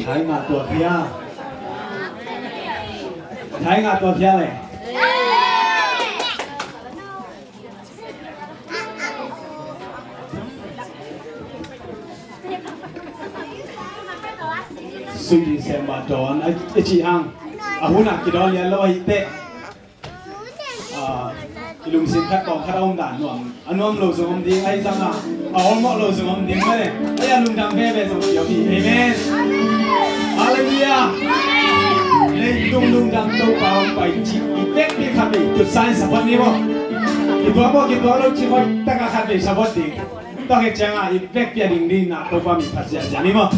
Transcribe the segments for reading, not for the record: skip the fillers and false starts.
Thái ngạ tua phía Thái ngạ tua phía này suy đi xem mà tròn ấy chị hăng hôm nào cái đó liền lo tệ lùng xin khách còn khách ông đàn nuông anh nuông lô dùng ông đi hay sao nào ông mọ lô dùng ông đi mới này bây lùng đam phê về dùng kiểu gì amen hallelujah lên lùng đam đâu vào bài chỉ tết đi khát đi từ sáng sắp điบ่cái đó đâu chỉ coi tất cả khát đi sắp đi tao cái chẳng ai tết bia đình đi na đâu vào mình phát triển gì mà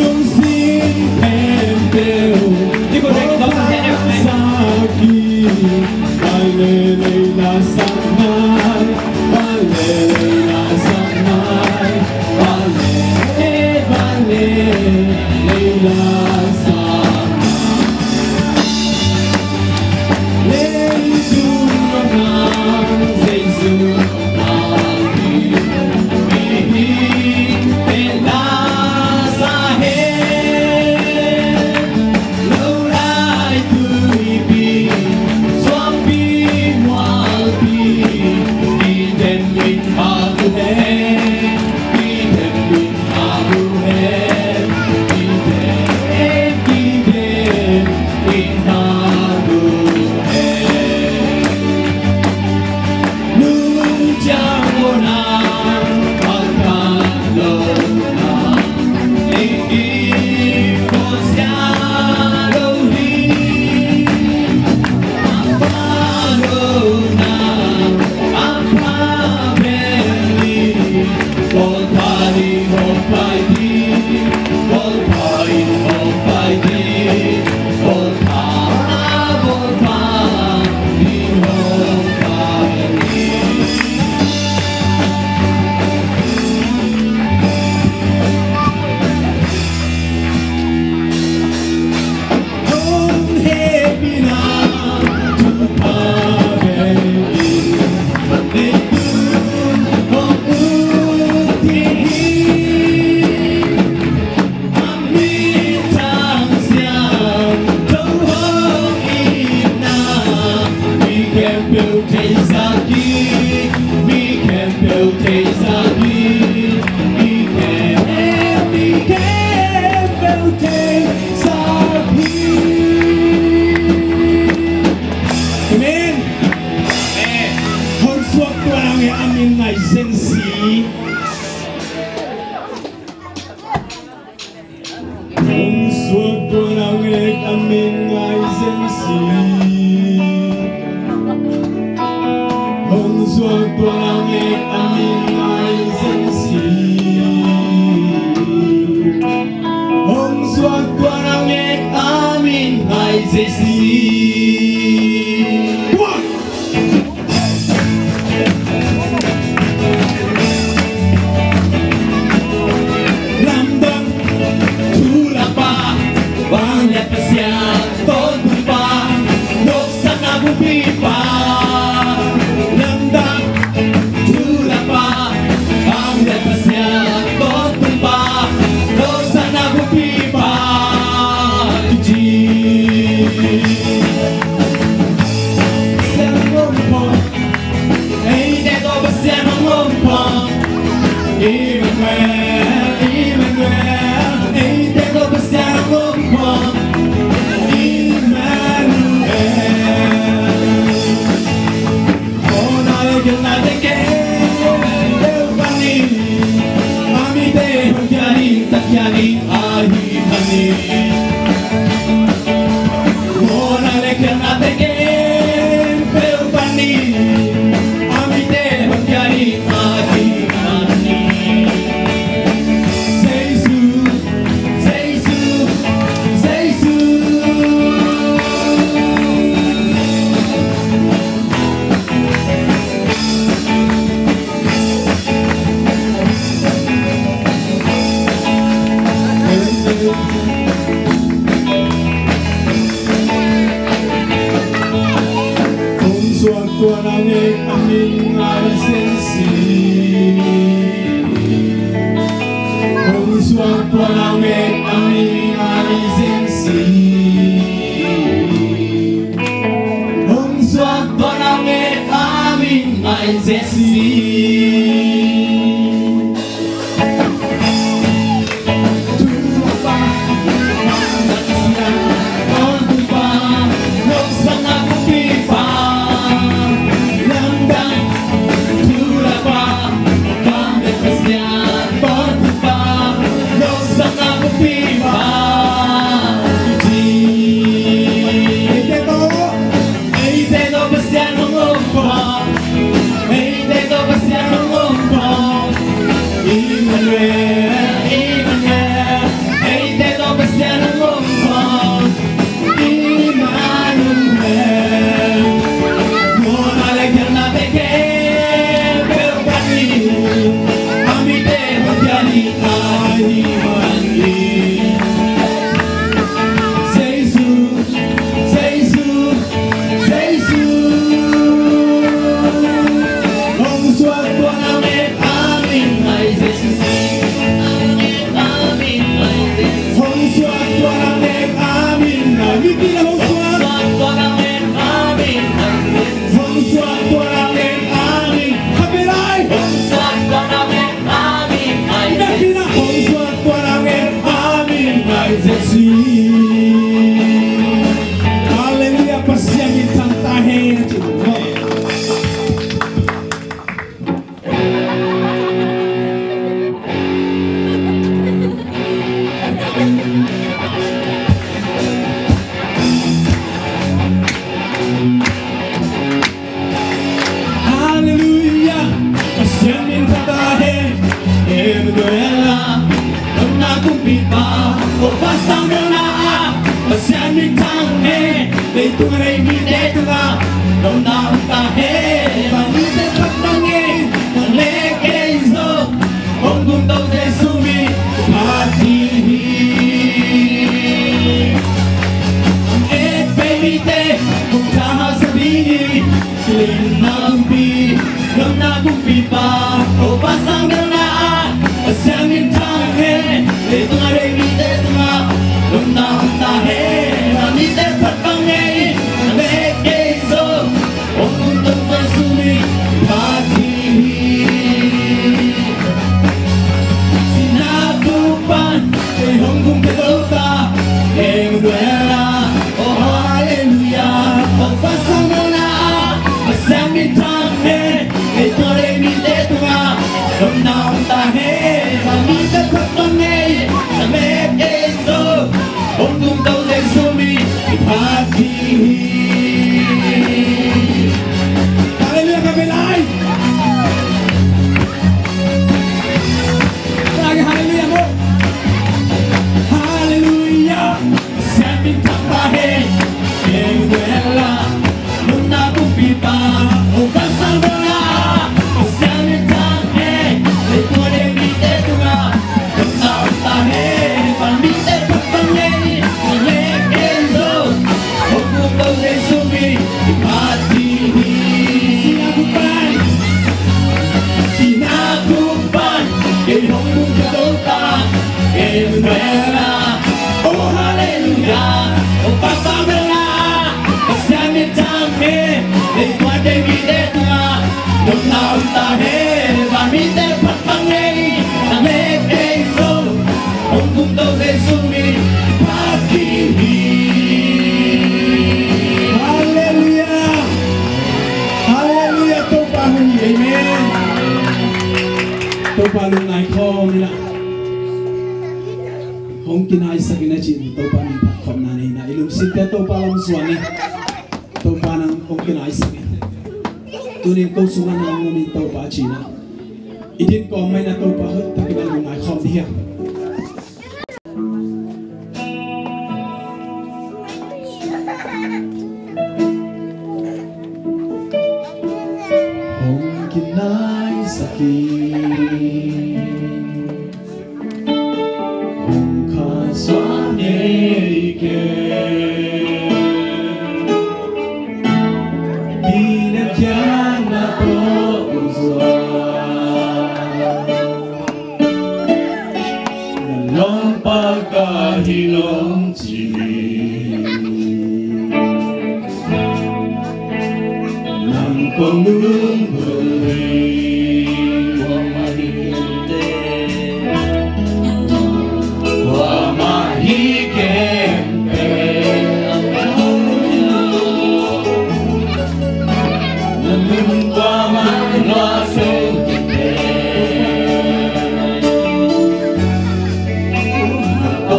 Lucy Don't ta Emmanuel oh hallelujah oh papa bella siame tame le guarde videtna non nauta he va mi te patangei ame eiso un punto de sumi pati hallelujah hallelujah to pa hui amen to pa lu nai kho ni la hong kinai sakina chin to pa ni khom na ni na ilum sit te to pa lam suani to pa nang hong kinai sakin tunin ko sunga na ngom to pa china idin ko mai na to pa hot takina lu nai khom dia hong kinai sakin hilong chimi nang konung bui wa mahikente namun wa mahloso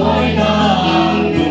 Hãy subscribe cho kênh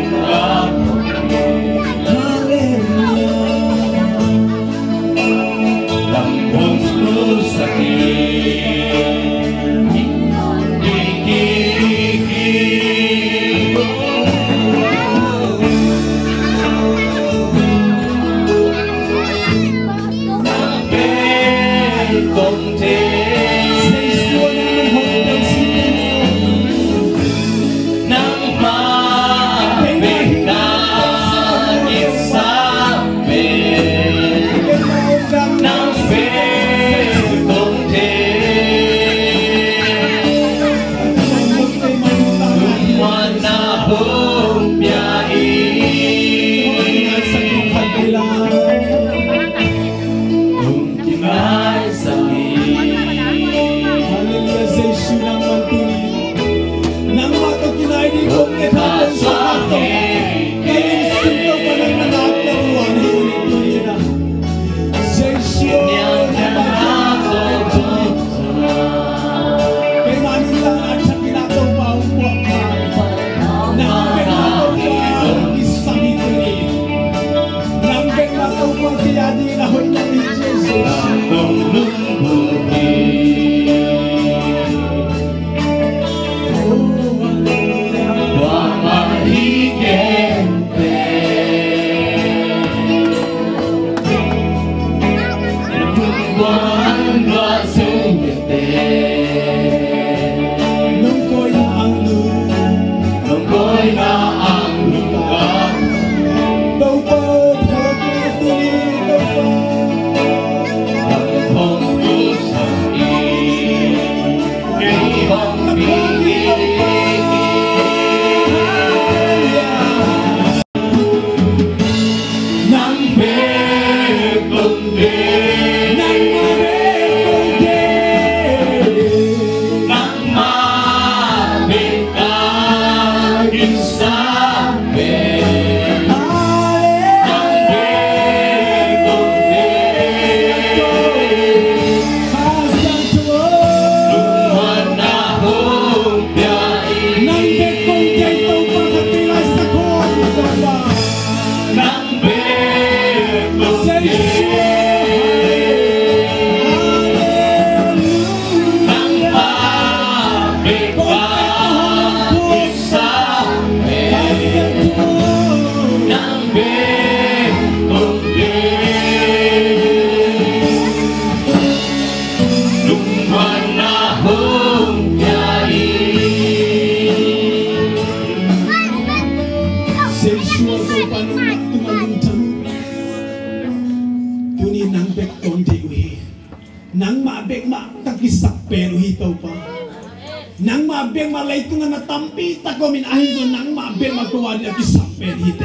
Ghiền Mì Gõ để không bỏ lỡ nang malaitungan na tampi takomin ahin nang mabel magkawadi akisampen hite.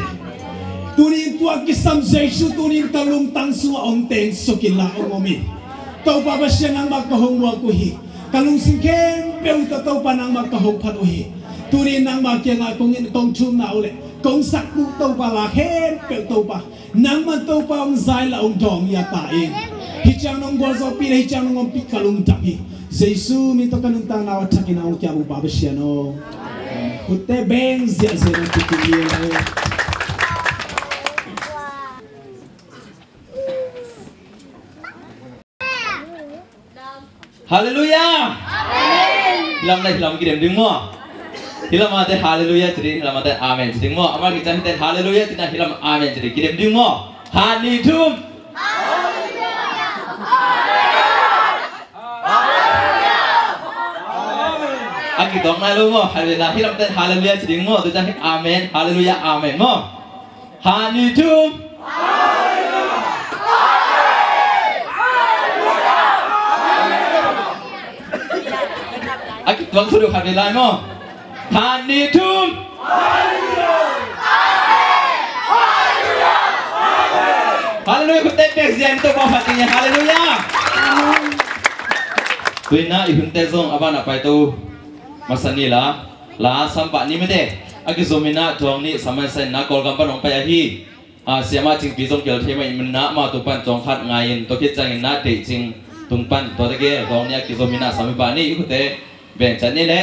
Tunin tua kisam Jesu tunin talung tang sua onteng sokila ongomin. Tau pa siya nang magkahongwa kuhi. Kalung singkem peu tau pa nang magkahong panuhi. Tunin nang makia nga kongin tong chum na ule. Kong sakbu tau pa la hem peu tau pa. Nang man tau pa ang zay la ong dong yatain. Hichang nong bolso pila hichang nong pikalung tapi. Jesu minto kanuntang nawat sakin ang kya mo babasya no. Kutte beng zia zia ng tutuloy. Hallelujah. Hilam na hilam kirim ding mo. Hilam ate hallelujah jadi hilam ate amen jadi mo. Amar kita hiten hallelujah tidak hilam amen jadi kirim ding mo. Hanidum. Aki dong na lu mo. Hallelujah hilam ate hallelujah jadi mo. Tu jadi amen hallelujah amen mo. Hanidum. Aki tuang suruh hadilah mo. Hanidum. Haleluya kutek pexian tu bawa hatinya. Haleluya. Tuina ihunte zong apa nak pai tu masani la sampak ni mede. Aki zomina tuang ni sama saya nak kol gambar orang payahi. Siapa cing pisong kel tema imena ma tupan tuang hat ngayin. Tokit cangin na de cing tumpan. Totake tuang ni aki zomina sami bani ikute. Bencana ni le.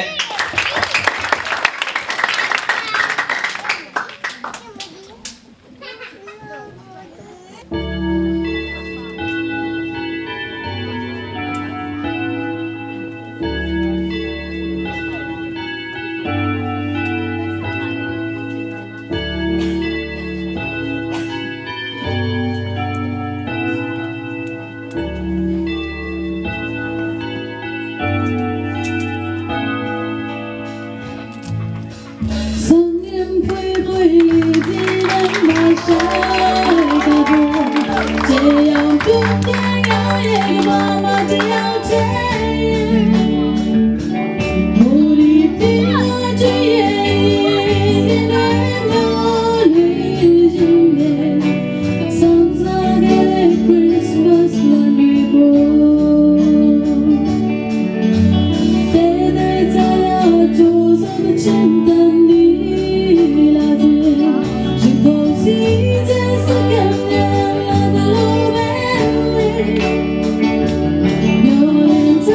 No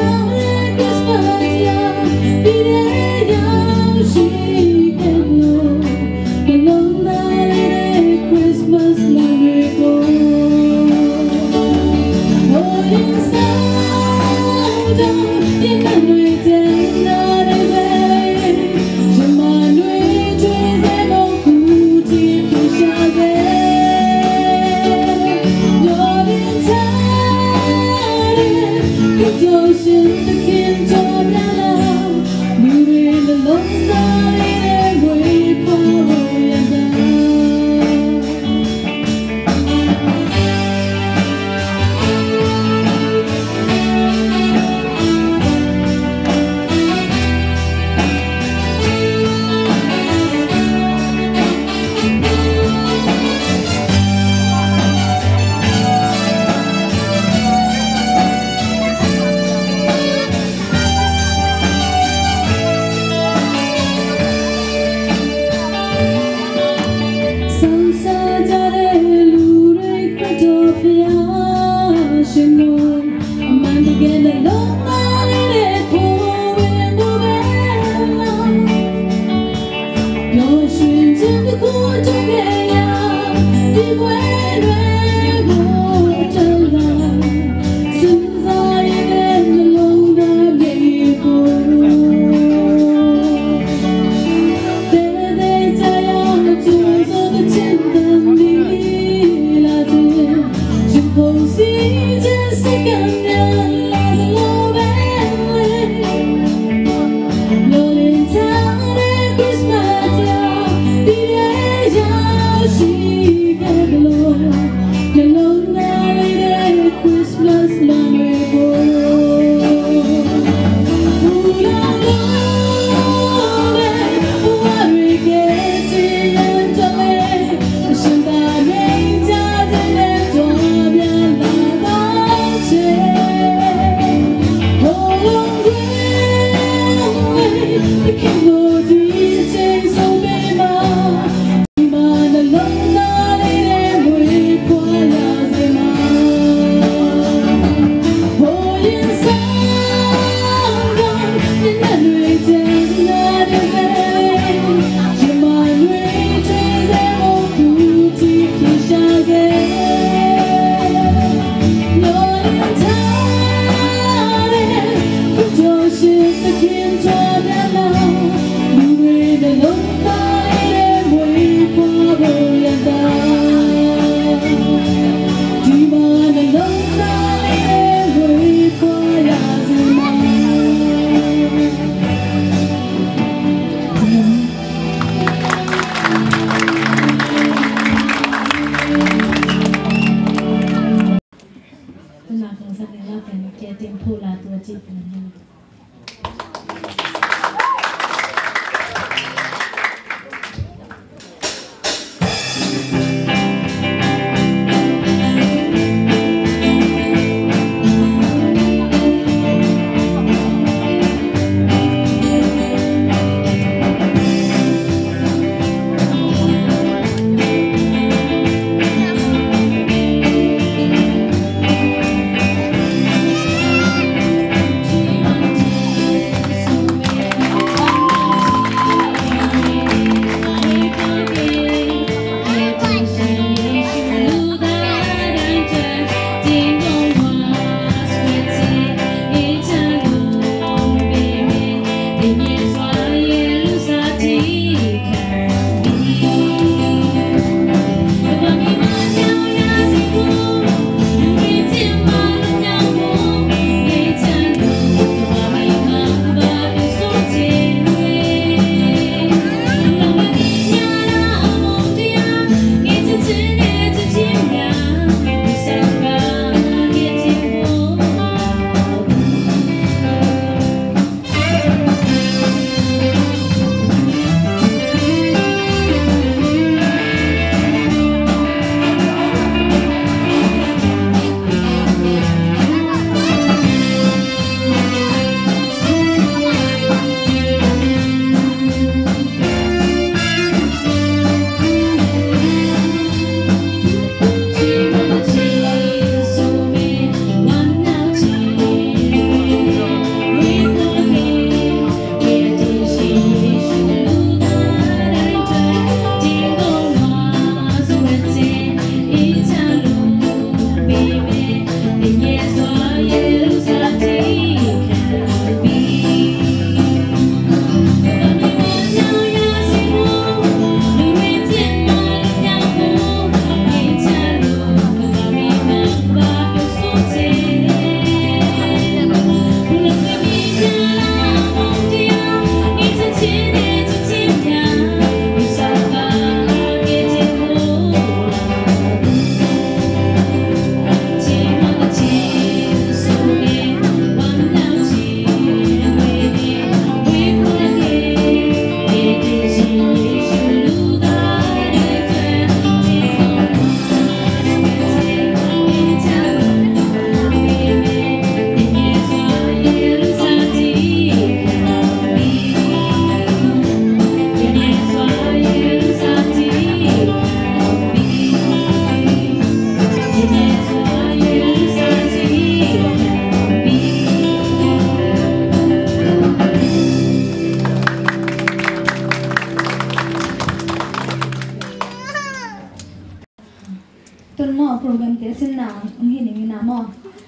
ตุนหม้อโปรแกรมเตสินนางหินิมินาหม้อ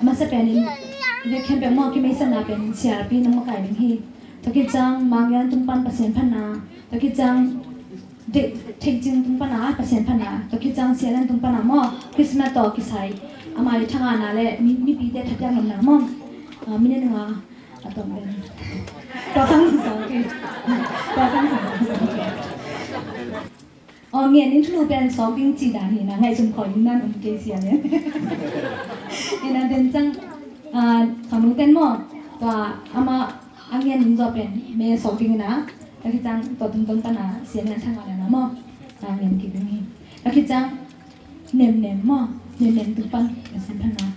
มาสเปนิเด็กแคมเปญหม้อที่ไม่สนาเป็นเชียร์ปีน้ำมาไก่เป็นฮีตะกี้จังบางอย่างตุนปันเปอร์เซ็นต์พันนาตะกี้จังเด็กเทคจิงตุนปันนาเปอร์เซ็นต์พันนาตะกี้จังเสียเล่นตุนปันนาหม้อคริสต์มาสต่อกิไซอามาลิทางานอะไรมีปีเด็ดทัดยังลำหนักหม้อมีเนื้ออะตอมเป็นต่อตั้งสองปีต่อตั้งสองเงี้ยนี่ทุกเป็นสองปีจีดานี่นะไงจนขอยินนั่นเกษียณเนี่ยนั่นเดินจังขนมเต้นหม้อตัวอามาเงี้ยนี่จะเป็นเมย์สองปีนะแล้วคิดจังตัวต้นปัญหาเสียเงินทางวันนะหม้อเงินกี่ปีนี่แล้วคิดจังเน้นหม้อเน้นตุ้งปันเป็นสัมพันธ์นะ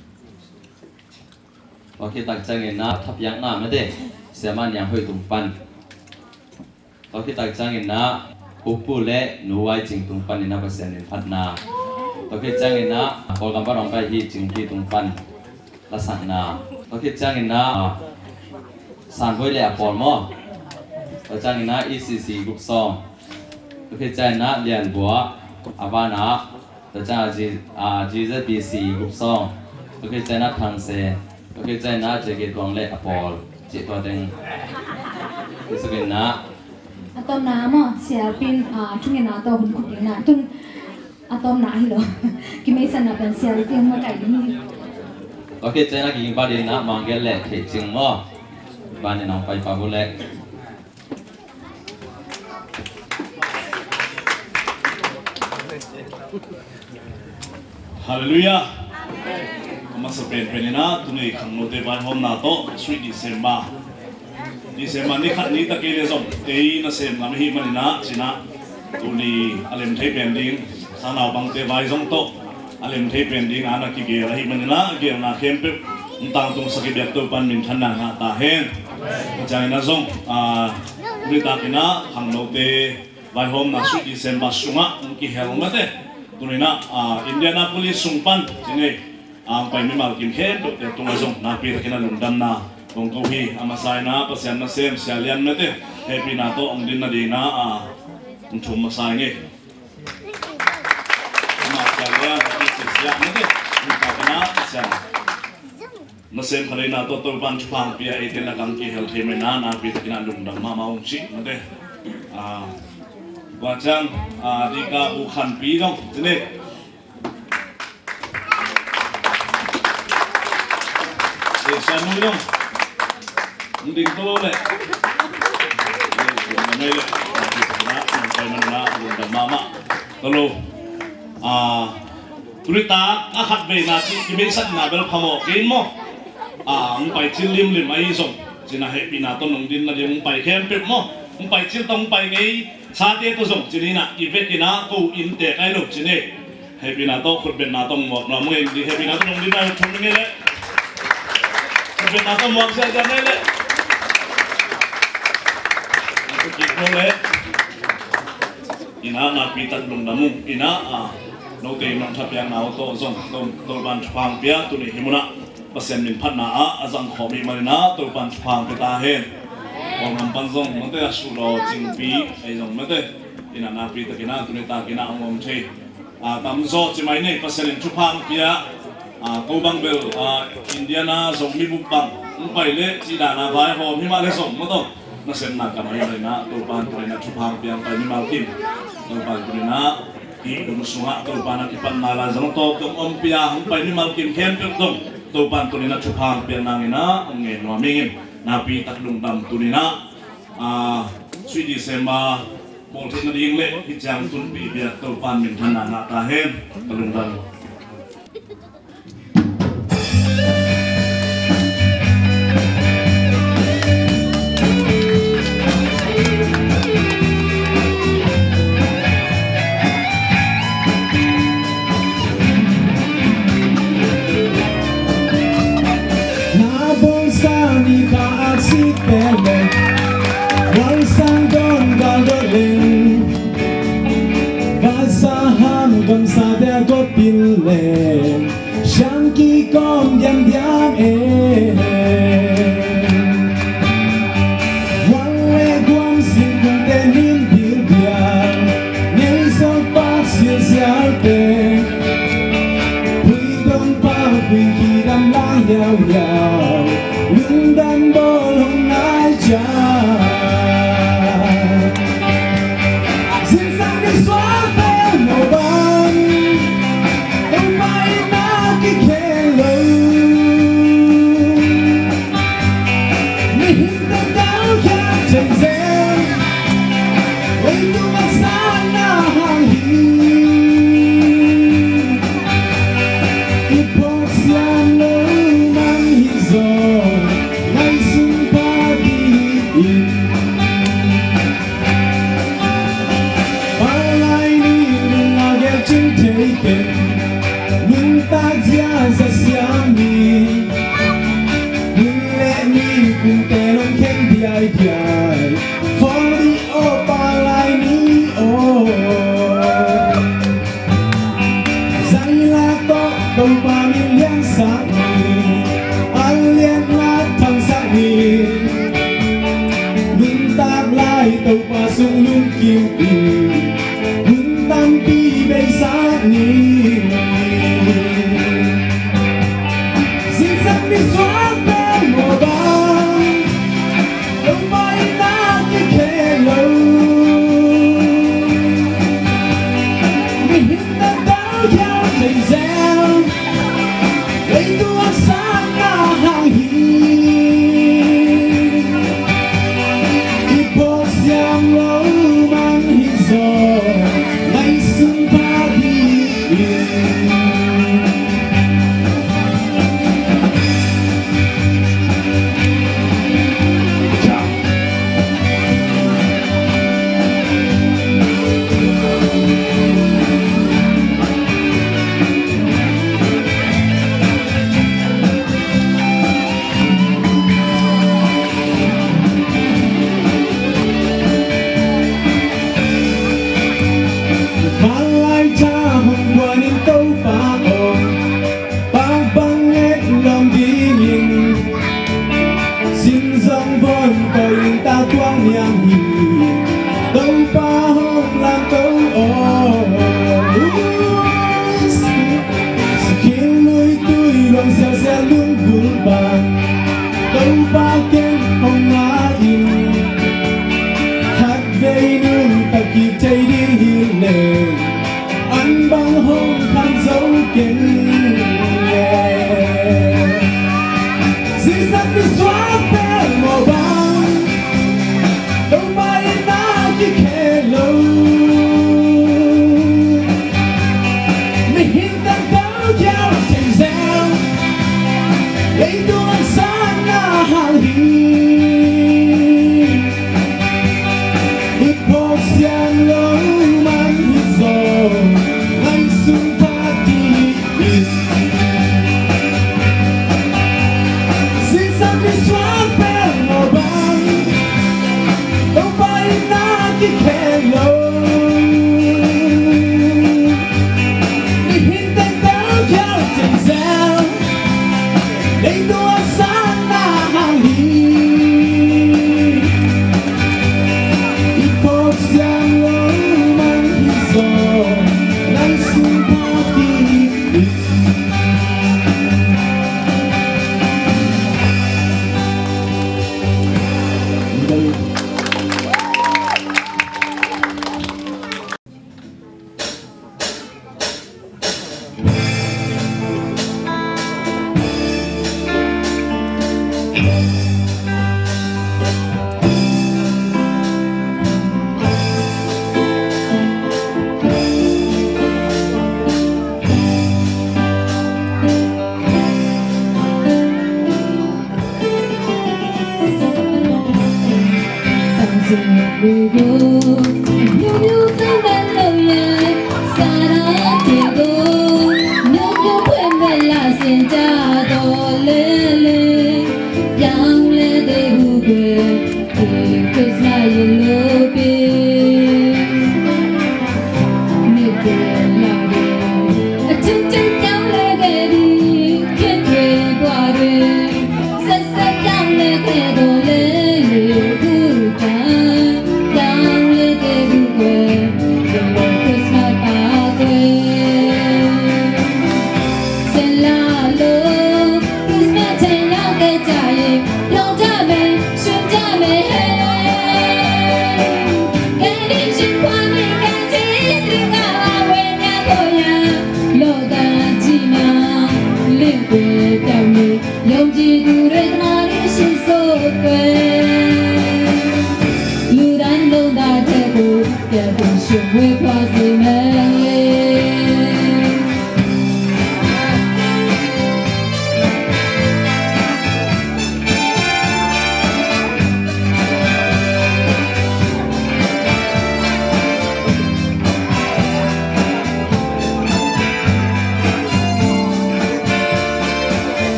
โอเคตักใจเงินนะทับยังหน้าไม่ได้เสียมันยังห้อยตุ้งปันโอเคตักใจเงินนะอุปุเล่หนูไว้จริงตุ้งปันนี่นะเปอร์เซ็นต์หนึ่งพันนาโอเคใจเงินนะพอกันบ้านเราไปที่จริงที่ตุ้งปันละสักนาโอเคใจเงินนะสารห้อยเล่ปอลมอตัวใจเงินนะ ECC กรุ๊ป2โอเคใจนะเรียนบัวอาบานะตัวใจGZBC กรุ๊ป2โอเคใจนะทางเซโอเคใจนะเจเกตวงเล่ปอลเจตัวเด้งที่สุดนะอะตอมน้ำอ่ะเสียเป็นทุ่งเงินน้ำตัวหุ่นขุดเงินน้ำทุ่งอะตอมน้ำฮิโร่กิไม่สนับเป็นเสียเป็นมาไก่ที่นี่โอเคใจนะกินบาดีนะมังเกลเล่เทจิงมั้งบ้านนี่น้องไปปาบุเล่ฮาเลลูยามาสเปนเป็นนะตุนี่ขังโนเตบานฮอมนาโตสวีดิเซมบาดิเซมันนี่ขัดนี้ตะเกียร์ส่งน่าเซมกันไม่หิมันนะสินะตุนี่อเลมเทเป็นดิ้งสานาวบังเตบายส่งโตอเลมเทเป็นดิ้งอานักกิเกียร์หิมันนะเกียร์นาเข้มเป๊ะตั้งตรงสกิเดียตัวปันมินทันนังหาตาเฮนใจน่าส่งนี่ตากินะขังโนเตบายฮอมนาสวีดิเซมบาสุงะกิเฮลมาเตตุนี่นะอินเดียนาโพลิสสุงปันจีเน่ไปไม่มากินเค็มตัวตรงนั้นส่งนาปีตะกินลุงดันนาตรงเขาฮีอามาไซนาภาษาหน้าเซมเสียเลียนไม่เต้เฮปีนาโตองดินนาดีนะมันชุ่มมาไซนี่มาเสียเลียนที่เสียไม่เต้มันตากันนะเสียนาเซมเขาเลยนาโตตัวบันชุพังปีไอเทนละกันกี่เฮลเทมินานาปีตะกินลุงดันมาองชิไม่เต้ว่าจังดีกาบุคันปีน้องจีเน่เสียมือน้องดิ้งโตเลยมันไม่เลยนะมันไปมันนะลุงดันมามาตลกตุลิตาขัดเบนาที่เป็นสัตว์นาเบลพามกินมั้งมึงไปชิลลิมไอ้ส่งจีน่าเฮปีนาต้นนงดินนะเดี๋ยวมึงไปแคมป์เป็ดมั้งมึงไปชิลต้องไปไงชาเต้ตัวส่งจีนี่นะอีเวกินะกูอินเตะไอ้ลูกจีนี่เฮปีนาโตขุดเป็นนาต้องหมดนะมึงเองดีเฮปีนาต้นนงดินนะชมยังไงเลยเป็นนาต้องมองเสียกันเลยนี่ก็คิดว่าเลยอินานาปีตัดลงดำมุอินาโนเตยมันทับยังนาโตส่งตัวบันฟังเปียตัวนี้หิมุนะเปอร์เซ็นต์มินพันนาอาจังขอมีมาเลยนะตัวบันฟังไปตาเห็นวางน้ำปันส่งมันเตยสุโรจิงปีไอ้ส่งมันเตยอินานาปีตะกินาตัวนี้ตากินาองค์เทตามโซ่จิไม่เนี่ยเปอร์เซ็นต์ชุพังเปียกูบังเบลอินเดียนาส่งมีบุปผาไปเลยจีดานาไปหอมที่มาเลยส่งมาต้องน่าเสียหนักกันเลยนะตัวปานตัวนี้นะชุพังเปียงไปมีมากินตัวปานตัวนี้นะอีกมุสุงะตัวปานที่ปันนาลาจังโตตัวอมเปียงไปมีมากินเข้มเปียงตรงตัวปานตัวนี้นะชุพังเปียงนางนี่นะเงินว่าไม่เงินนาปีตักลุงดำตัวนี้นะสวีดิเซมาโบที่นาดีเล่ที่จังตุนปีเปียตัวปานมินทันนาตาเฮนตะลุงดำShanki kom yang diam Wale guam sin kung tenin bil biang Ngay sa pasir siarte lung kim pi hun tam pi bay sa ni xin sắc đi xóa bên mùa băng đâu mai na như khe lâu mình đã đau nhau dày dẻo lấy tua sáng na hàng hi Siam lâu mang hi gió ngày xuân ta đi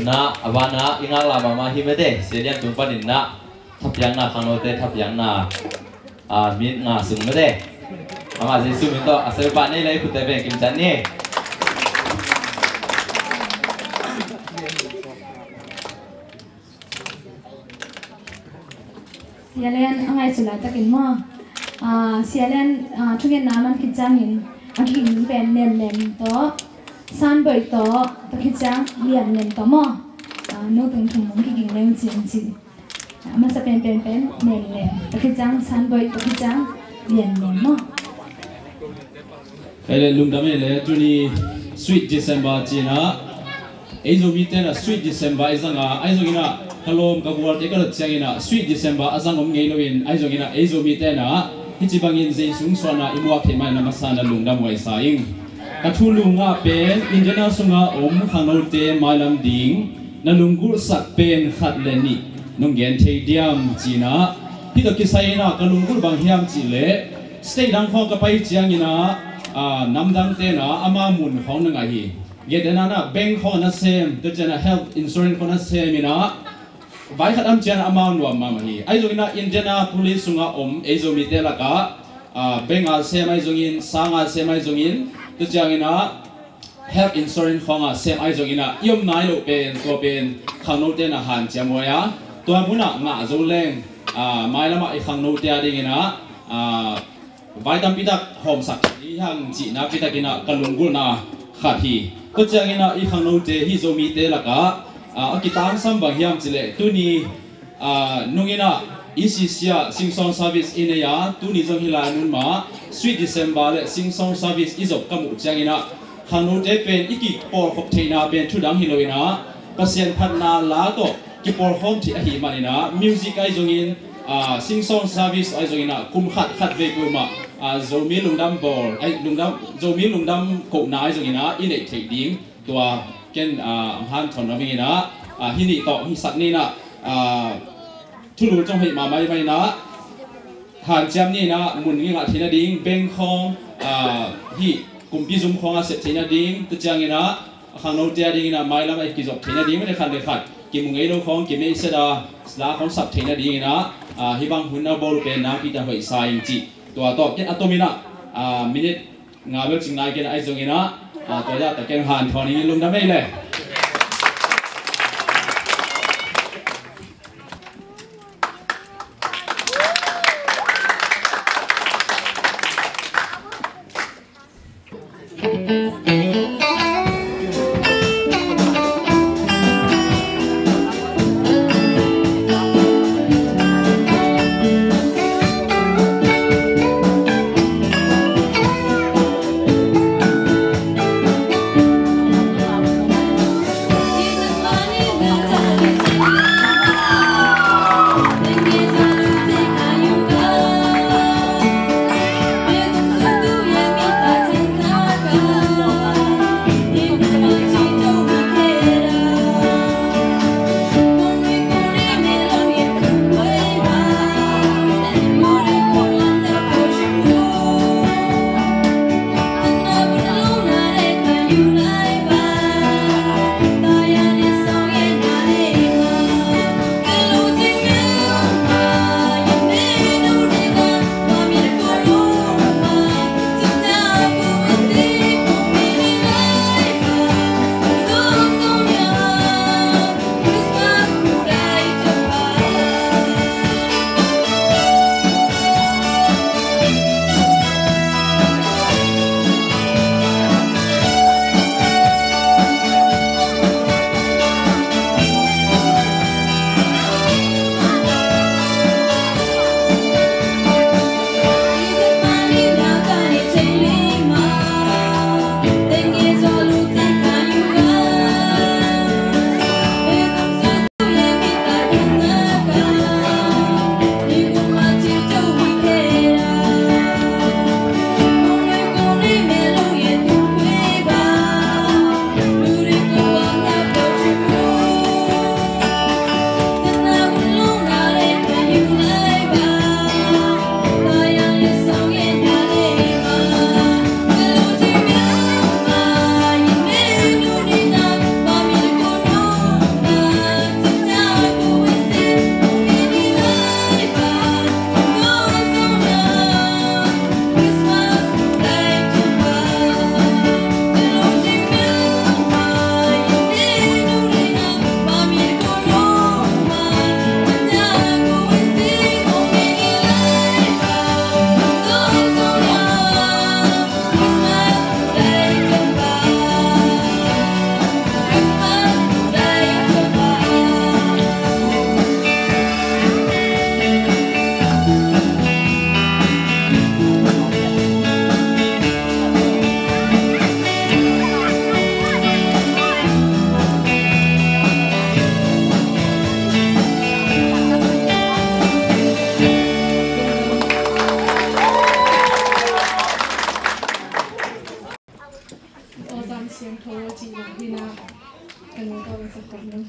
na abana inga lama ma himede sedian tumpan inna thapyang na khanglote thapyang na min nga sung mede ama jesu min to asal pa nei lai pute be kim chan ni sialen angai chula takin mo sialen thugen naman kichangin akin ben nen nen to san boi to takichang lian nen to mo no teng thum mong ki ging leng chin chi ma sa pen pen pen nen len takichang san boi takichang lian nen mo ele lungdame le tuni sweet december china ezo miten a sweet december izanga aizogina kalom kabuar tekal changina sweet december azangom ngeiloin aizogina ezo mitena hichibangin jeisung swana imwa khema na masana lungdam wai saing kathulunga pen injana sunga khanote malam ding nalungur sak pen khatleni nonggen theidiam china hito kisaina kalungur bang hiam chile stay dang kho kapai chiangina namdang tena ama mun khong na hi gedena na bank kho na sem the jana health insurance kho na sem ina vai khatam chana ama nuam ma hi aizogina injana police sunga ezo mitela ka bengal sem aizogin sanga sem aizogin tu changina health insurance khonga sem aizogina yom nai lo pen ko pen khangno te na han chamoya to muna nga zo leng mailama I khangno te adingina vaitam pitak hom sak hi hang chi na pitakina kalungul na khathi tu changina I khangno te hi zo mi te la ka akitam sam bang hiam chile tuni nungina isisia singsong service ineya tuni jong hilanun ma sweet december le singsong service izok kamu changina khanu te pen iki por khop theina pen thudang hiloina pasien phatna la to ki por khom thi ahi manina music ai jongin singsong service ai jongina kum khat khat ve kuma zomi lungdam bor ai lungdam zomi lungdam ko na ai jongina ine thei ding tua ken han thon ramina hini to hi sakni na thulu trong hei ma mai mai na han cham ni na mun ngi nga thina ding beng khong hi kumpi zum khong a se thina ding tu changina khangno tia ding na mai la mai ki jok thina ding ne khan le khat ki mungei lo khong ki me se da sla khong sap thina ding na hi bang hunna bol pe na pi ta hoi sa ing chi to to ken atomina minute nga bel ching nai ken ai jongina to ya ta ken han thoni lung da mai le Hãy subscribe cho kênh Ghiền Mì Gõ để không bỏ lỡ เสียงโทรจีบพี่นาอันนี้ก็เป็นสักคนนึง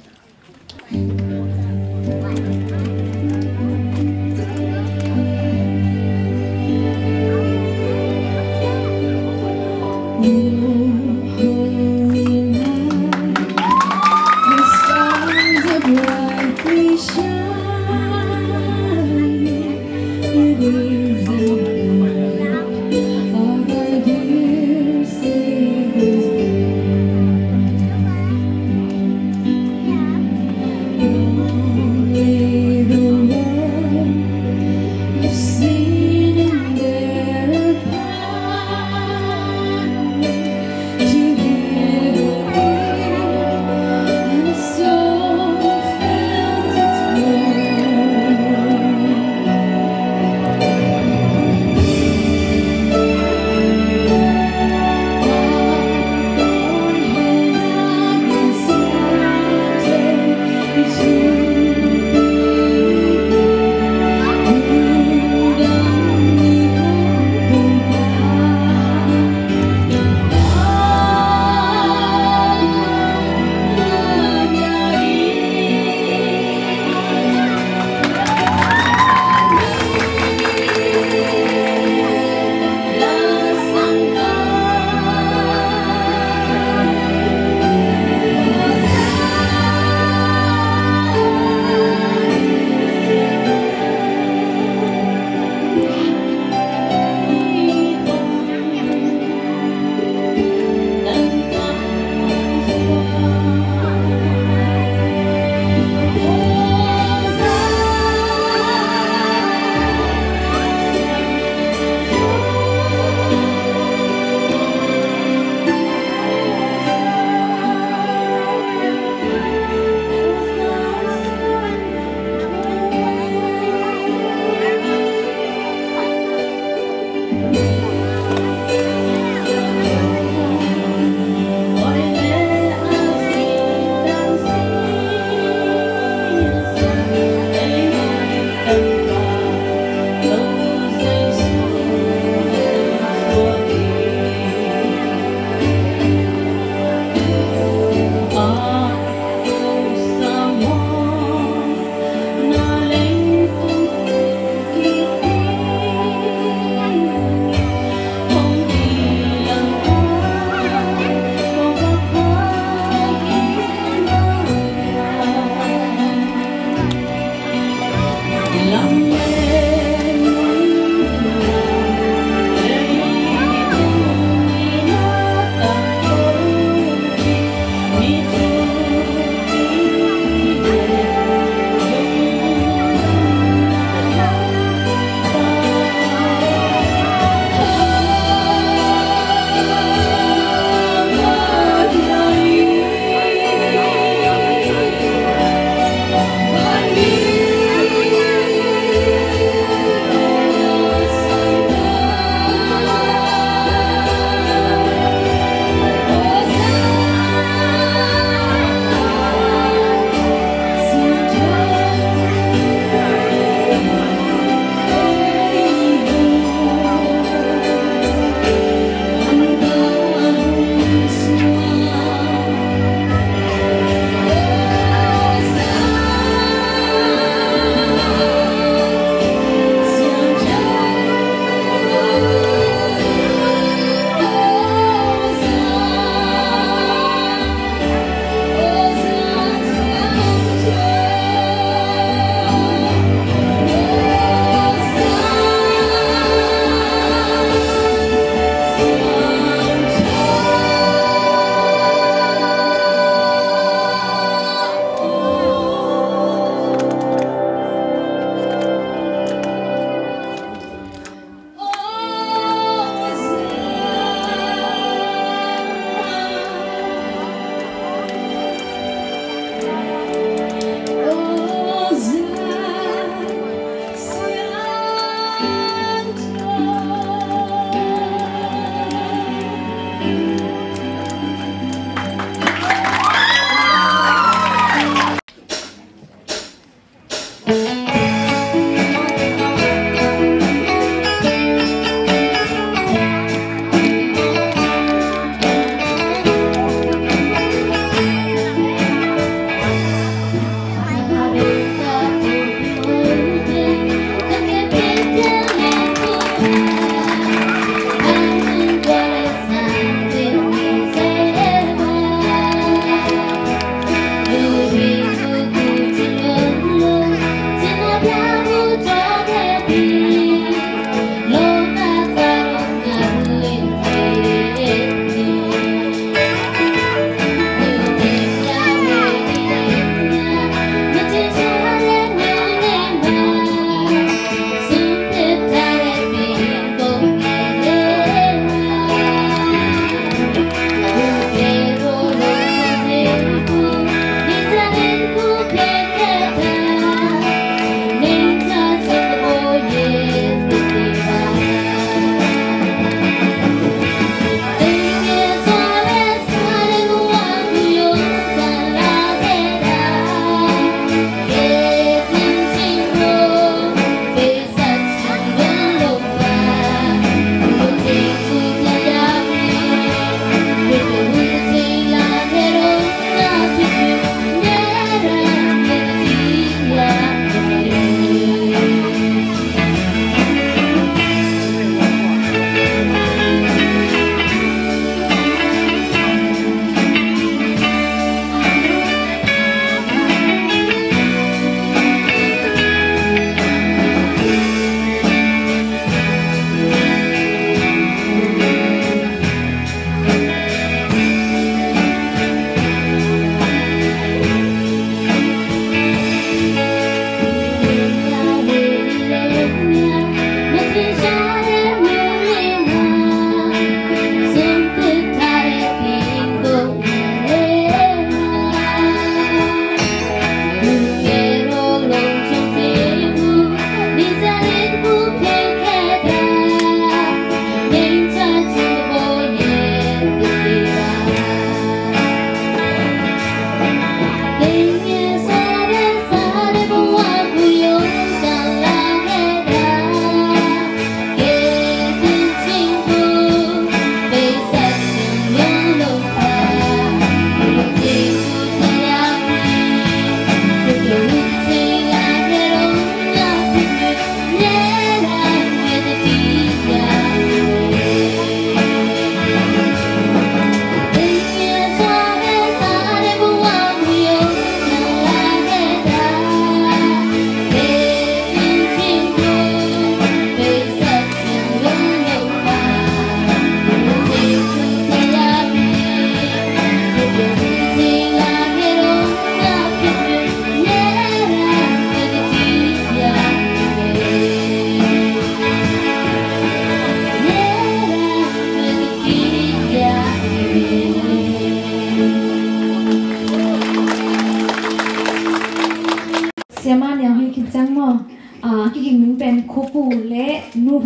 To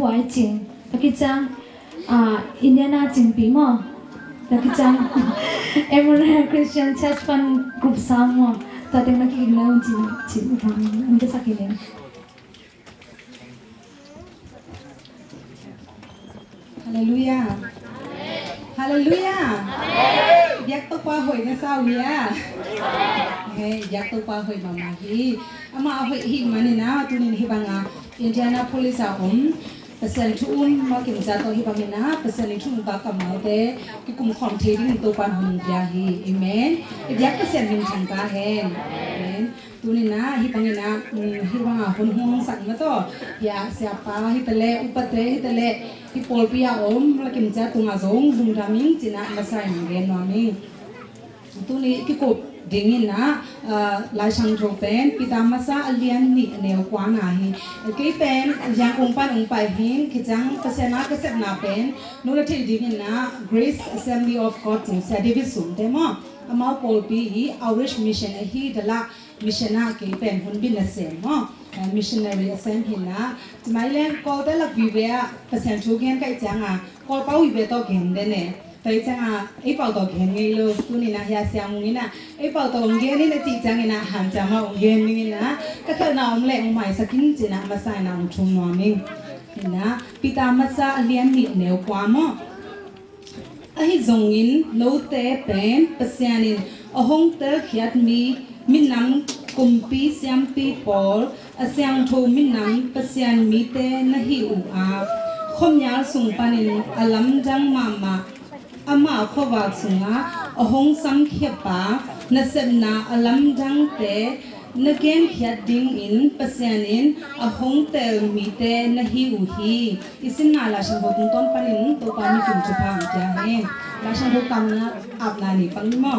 หัวจริงตะกี้จังอินเดียนาจริงปีมั้งตะกี้จังEmmanuel Christian Church Fund Group 3มั้งตอนเด็กนักกินแล้วจริงทำมันจะสักกี่เดือนฮาเลลูยาฮาเลลูยายักษ์ตัวกว่าหอยนะสาวีอ่ะเฮ้ยยักษ์ตัวกว่าหอยมาฮีอามาหอยหิมันนี่นะตุนินฮิบังอ่ะอินเดียนาโพลิสอ่ะpersen tuun ma kim za to hi bamina persen ni thung ba kamal te ki kum khom the ding to pan hun ya hi amen ya persen ning thang ka hen amen tunina hi bangina hi banga hun hong sang ma to ya siapa hi tele upate hi tele hi polpia om la kim za tunga zong dung daming china masai ngen no mi tuni ki ko dingin na lai sang tro pen pitamasa alian ni neo kwa na hi ke pen yang ong pai hin kijang pasena ka sep na pen no la thil dingin na Grace Assembly of God in sa division demo ama polpi hi outreach mission hi dala missiona ke pen hun bin na se mo missionary assembly na Thailand call da lak bi be pasen chu gen kai changa call pau bi be to gen de ne tới chăng ấy bảo tàu khen ngay luôn tu này na ya xiang mùng na ấy bảo tàu nghe này là chị chăng na hàng chăng mà ông nghe này na các thợ nào ông lẹ ông mày sakin chỉ na mà sai nào chung nó mình na pita masa alian ni neo qua mo ấy dùng in nấu té pen pasianin ahong tel khiat mi min nam kumpi siam pi pol asyang tho min nam pasian mi te na hi u a khom yal sung panin alam jang mama ama khowa sunga ahong sam khyepa nasebna alam jang te nagen khiat ding in pasianin ahong tel mi te na hi u hi isin na la shan botun ton panin to pa mi kum chupa ja he la shan ho kam na ap na ni pang mo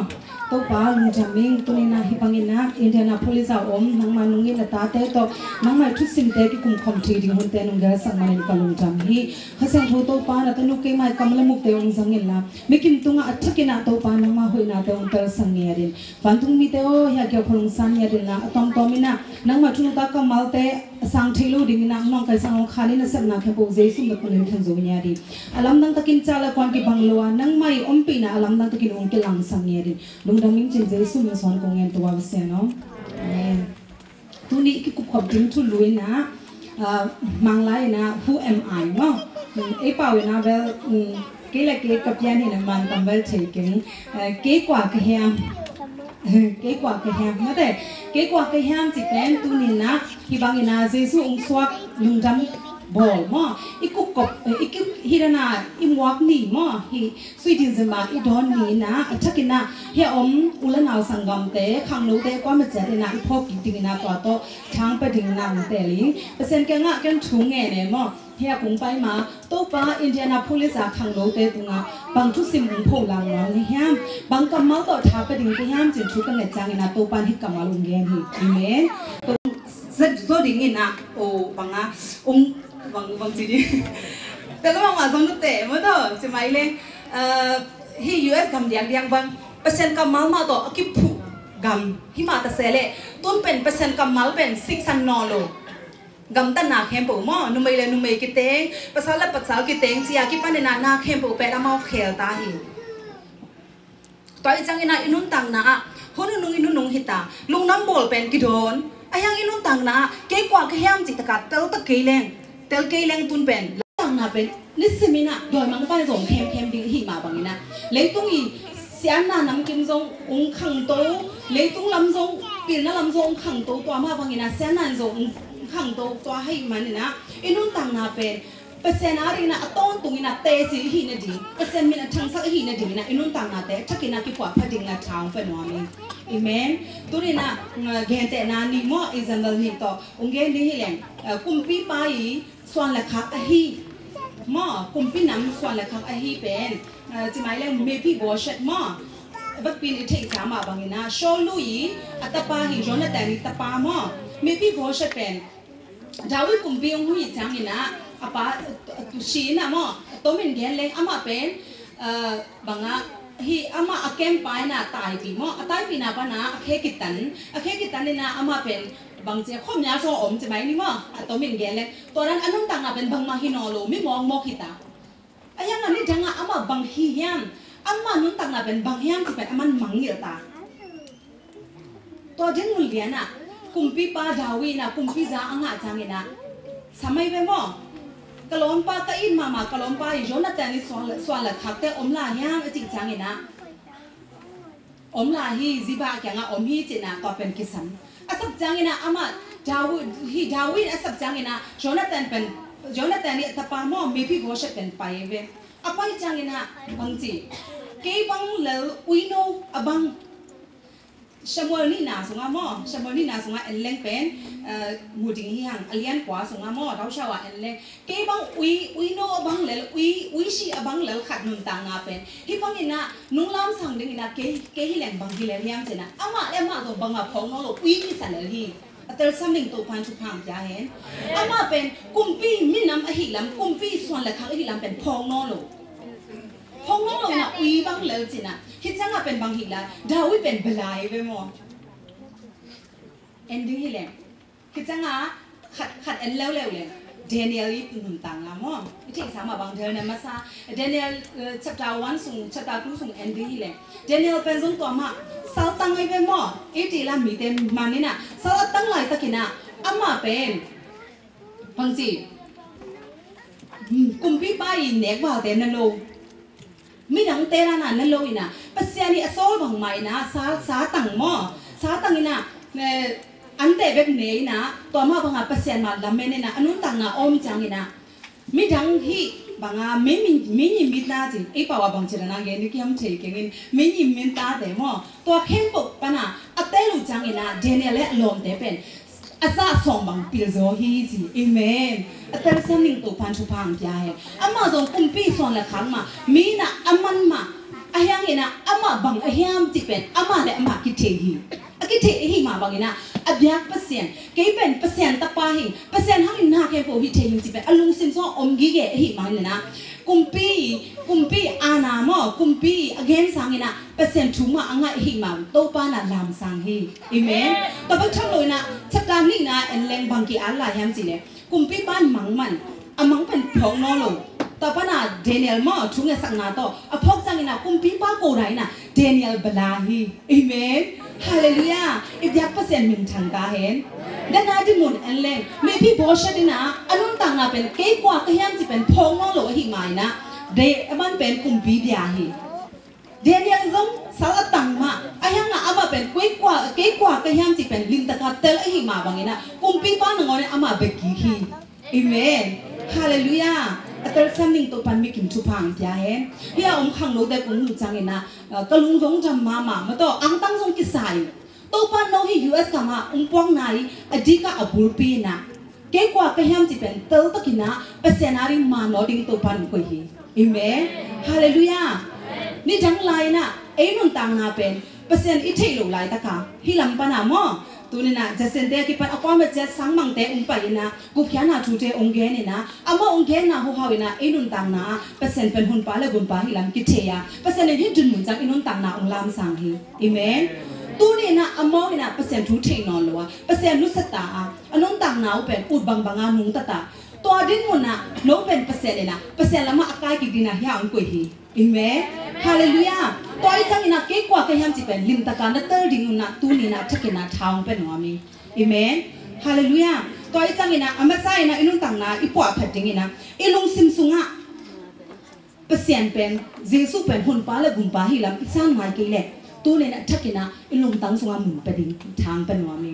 to pa lung jaming tunina hi pangina Indiana police om nang manungi na ta te to nang mai thu sim te ki kum khom thi ding hun te nung ga sang manin ka lung jam hi khasang tho to pa na tanu ke mai kam la muk te ong sangin la mi kim tunga athakina to pa nang ma hoina te ong tel sang ni rin fantung mi te o ya kya khong san ya din na atom to mina nang ma thu ta kamal te sang thilu ding na nong kai sang khani na sam na khe bo jesu na kun than zo nya ri alam nang takin chala kwan ki bangloa nang mai om pi na alam nang takin ong ke lang sang ni rin daming chin jesu mi son kong en tuwa se no amen tu ni ki ku khop ding thu lui na mang lai na who am I no e pa we na vel ke la ke kap yan ni na man tam vel che king ke kwa ke ham ma de ke kwa ke ham chi pen tu ni na ki bang ina jesu ong swak lung dam bol mo ikukop ikip hirana imwak ni mo hi suidin zema idon ni na athakina he om ulanaw sangam te khanglo te kwa ma chare na iphok ki na to to thang pa ding na te li pesen ke nga ken thung nge ne mo he kung pai ma to pa Indiana police a khanglo te tunga bang thu sim ung pho lang no ni ham bang kamal to tha pa ding ke ham chin thu ka ne chang na to pan hi kamal ung gen hi amen to zo ding ina o banga vâng chị điแต่ละวันสองนุเตะมั้งเถอะจะไม่เลยที่ US กำเดียงวันเปอร์เซ็นต์กำมัลมาต่อคิดผูกกำที่มาแต่เสร็จต้นเป็นเปอร์เซ็นต์กำมัลเป็น600 นอโลกำตันนาเข้มปูมั้งนุ่มไม่เลยนุ่มไม่กิเตงภาษาละภาษากิเตงเสียกิปันเนี่ยนาเข้มปูเป็นละมาเขียลตาหิตัวอีจังอินาอินุนตังนาคนนุ่งอินุนุ่งหิตาลุงน้ำบอลเป็นกิโดนไอ้ยังอินุนตังนาเก๋กว่าเขี้ยมจิตตะกัดเต้าตะเกียงเตลเกยแรงตุนเป็นลังนาเป็นนิสมินะโดยมันก็ไปส่งเข้มดิ้งหิมาบางนะเลยตุ้งอีเสียนาน้ำกิมซงองขังโตเลยตุ้งลำซงปีนลำซงขังโตตัวมาบางนะเสียนาซงขังโตตัวให้มันนะอินุนต่างนาเป็นเปอร์เซ็นต์อะไรนะต้นตุงนะเตสิหินดีเปอร์เซ็นต์มีนะทั้งสักหินดีนะอินุนต่างนาเตถ้ากินนะกี่กว่าพอดิ้งนะทางเป็นว่ามีอีเมนตัวนี้นะเงินแต่นานี่มั่วอิจันดลนี่ต่อองเงินนี่แหละกุมปีไปส่วนละคักฮีหม้อกุมพี่น้ำส่วนละคักฮีเป็นจะหมายเลขเมพี่บอชหม้อบักปีนอีเทคสามบางนะโชลุยอัตปาหิจอนแต่นี่ตปาหม้อเมพี่บอชเป็นดาวิกุมพี่องหุยจังนี่นะอาปาตุชีนะหม้อตัวมันเดียนเล็กอามาเป็นบางฮีอามาอาเกมไปนะตายปีหม้อตายปีนะปะนะอาเคกิตันนี่นะอามาเป็น บางเจ้าข้อมยาโซอมจะไหมนี่มั้งตัวมินเกลเลยตัวนั้นอันนู้นต่างน่ะเป็นบางมาฮินอโลไม่มองมองหิตาไอ้ยังนั้นนี่จังอ่ะอามาบางฮิยามอามานู้นต่างน่ะเป็นบางฮิยามที่เป็นอามันมังเยอะตาตัวเจนมุลเลียน่ะคุมปีป้าดาวีน่ะคุมปีจ้าอ่างอาจังเงินน่ะสมัยเป็นมั้งกะล้อมป้าก็อินมากะล้อมป้าอีโจนัดแต่นี่ส่วนละทักแต่อมลาฮิยามจริงจังเงินน่ะอมลาฮีziba แกงอ่ะอมฮีเจน่ะตัวเป็นกิสันอาสับจังเงินน่ะอามาดาวีอาสับจังเงินน่ะโจนัดแต่เป็นโจนัดแต่นี่ตะปามอมีพี่บัวเชเป็นไปเว้ยอาไปจังเงินน่ะบางทีเก็บังเลวอุยโนอบังชมวนี่นาสงามอชมวนี่นาสงาเอลเลงเป็นมูดิงฮิฮังอเลียนกว่าสงามอเราชาวเอลเลงเก็บังอุยโนบังเลวอุยชีบังเลวขัดนุนต่างงาเป็นฮิบังอินะนุ่งล้ำสังดึงอินะเกฮิแหลงบังฮิแลเลียมเจนะอามาตัวบังมาพองน้องโลอุยนี่สันเลฮีแต่สัมมิงตัวพันชุพังจ้าเห็นอามาเป็นกุมปีมินำอหิลำกุมปีส่วนละครั้งอหิลำเป็นพองน้องโลพองน้องโลนะอุยบังเลวเจนะคิดจังอ่ะเป็นบางหิละดาวิเป็นเบลายไปหมดเอ็นดิ้งหิเลคิดจังอ่ะขัดเอ็นแล้วเลยเดนิเอลยี่ปุ่นหุ่นต่างละมั้งวิธีสามบางเดือนเนี่ยมาซาเดนิเอลchapter 1ส่ง chapter 2ส่งเอ็นดิ้งหิเลเดนิเอลเป็นส่งตัวมาสาวตั้งไว้ไปมั้งเอทีละมีเต็มมันนี่นะสาวตั้งหลายตะกี้นะอามาเป็นบางทีกุมพี่ป้ายเน็กว่าเต็มนั่นโลมีดังเตระน่ะนั่นโลอินะปัสยานี่อโซลบังไม่นะสาตังมอสาตังอินะอันเตแบบเนยนะตัวมาบังอาปัสยามาลำเมนนะอันนู้นตังนะอมจังอินะมีดังฮีบังอาไม่ยิมิตนาจิไอป่าวบังเจรนาเกนี่คิมเทเก่งไม่ยิมิตาเดมอตัวเข้มปกปะนะอัตเตลูจังอินะเดเนเล่ลมเตเป็นอาซาส่งบังปิลโซฮีจีเอเมนอัตเตลสัมมิงตัวพันชุพังยาเฮอามาส่งกุมปีส่วนละครั้งมามีนะอามันมาอายังเงินะอามาบังอายังจิเป็นอามาเดอามาคิดเทฮีคิดเทฮีมาบังเงินะอับยักเปอร์เซ็นต์เก็เป็นเปอร์เซ็นต์ตะปาหิเปอร์เซ็นต์ทั้งอินหาแค่โฟฮิเทฮีจิเป็นอลุงซิมซออมกิเกฮีมาเนี่ยนะกุมปีอานามอกุมปีอเกนสังเงินะเปอร์เซ็นต์ทุ่งมาอ่างฮีมาโตปานะลามสังฮีเอเมนแต่บางครั้งเลยนะชักการนี่นะเอ็นเลงบังกีอัลลายังจีเนี่ยกุมปีบ้านมังมันมังเป็นพองน้องลงต่อไปน่ะเดนิเอลมาทุ่งเงินสังนาโตพอกจังนะกุมปีป้าโกไรน่ะเดนิเอลบลาฮีเอเมนฮาเลลูยาอีกยักเปอร์เซ็นต์มินทังกาเห็นด้านหน้าที่มุนเอ็นเลงไม่พี่บอชดินะอันนู้นต่างน่ะเป็นเก๋กว่าก็ยังจะเป็นพองน้องลงหิมายนะเดมันเป็นกุมปีเดียฮีเดนิเอลซงสารตังมาอายังน่ะอามาเป็นเก๋กว่าก็ยังจะเป็นลิงตะกัดเตลหิมาบางนะกุมปีป้าหนึ่งวันอามาเบกีฮีเอเมนฮาเลลูยาอัตราสัมมิงตัวปันมีกิมชุพังจ้าเห็นเฮียขังโลเด็กอุ้งจังเห็นนะกะลุงซงจำมามาต่ออังตั้งซงกิสายตัวปันโนฮี US กามาปวงนายอดีกาอบูลปีนะเก๋กว่าก็ยังจะเป็นเตลตะกินะเปอร์เซ็นต์อาริมาโนดิ้งตัวปันกุยฮีเอเมนฮาเลลูยานี่จังไรนะเอ็นุนต่างนาเป็นเปอร์เซ็นต์อิเทโลไลตะกาฮิลัมปนามอตัวนี้นะจะเซ็นเดกิปันเอาความเป็นเจสังมังเตอุปไปนะกูแค่น่าชูเตองเกนี่นะอามาองเกน่าหัวเขานะอินุนต่างนาเปอร์เซ็นต์เป็นหุ่นปลาและหุ่นปลาฮิลัมกิเทียเปอร์เซ็นต์เนี่ยจุนหมุนจากอินุนต่างนาองลามสังฮีเอเมนตัวนี้นะอามาเนี่ยเปอร์เซ็นต์ทูเทนอนลัวเปอร์เซ็นต์นุสตาอินุนต่างนาเป็นอุดบังบังานุงตตาตัวดิ้นมุนนะโนเป็นเปอร์เซ็นต์เนี่ยนะเปอร์เซ็นต์ละมาอากาศกินนะยาอันกุยฮีเอเมนฮาเลลูยาตัวไอ้จังนะเก๋กว่าก็ยังจะเป็นลิมตะการนั่นเตอร์ดิ้งนะตัวนี้นะทักกินะทางเป็นหัวมีเอเมนฮาเลลูยาตัวไอ้จังนะอามาใส่นะอินุนต่างนะอีปวดผัดดิ้งนะอีลุงซิมซุงะเปอร์เซ็นต์เป็นเจสุเป็นหุ่นปลาและบุญปลาฮิลัมอีสานมาเกลี่ยตัวนี้นะทักกินะอีลุงตั้งซุงะหมุนไปดิ้งทางเป็นหัวมี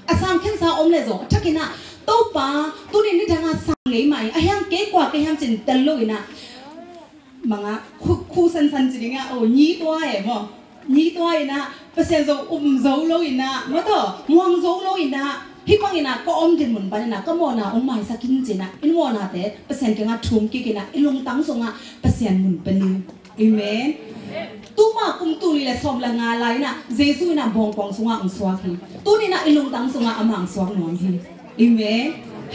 อาสามแค่สาวอมเลยจ้ะทักกินะตัวปลาตัวนี้นี่ทางอาสังเลยไหมไอ้ยังเก๋กว่าก็ยังจินตลกนะมังอ่ะคู่สันจริงอ่ะโอ้ยี่ตัวเอ๋มั้งยี่ตัวเอ๋นะเปอร์เซ็นต์โซโซโลอินะมาต่อมวงโซโลอินะฮิปังอินะก็อมดินเหมือนกันนะก็มอนะอมไม่สักกินจีนะอินมอนะแต่เปอร์เซ็นต์ก็งาทุ่มกี่นะอินลงตั้งส่งอ่ะเปอร์เซ็นต์เหมือนเป็นเอเมนตัวมาคุมตัวนี่แหละสมละงาไรนะเจสุนะบองปองส่งอ่ะองสวากีตัวนี้นะอินลงตั้งส่งอ่ะอมังสวากนอนฮีเอเมน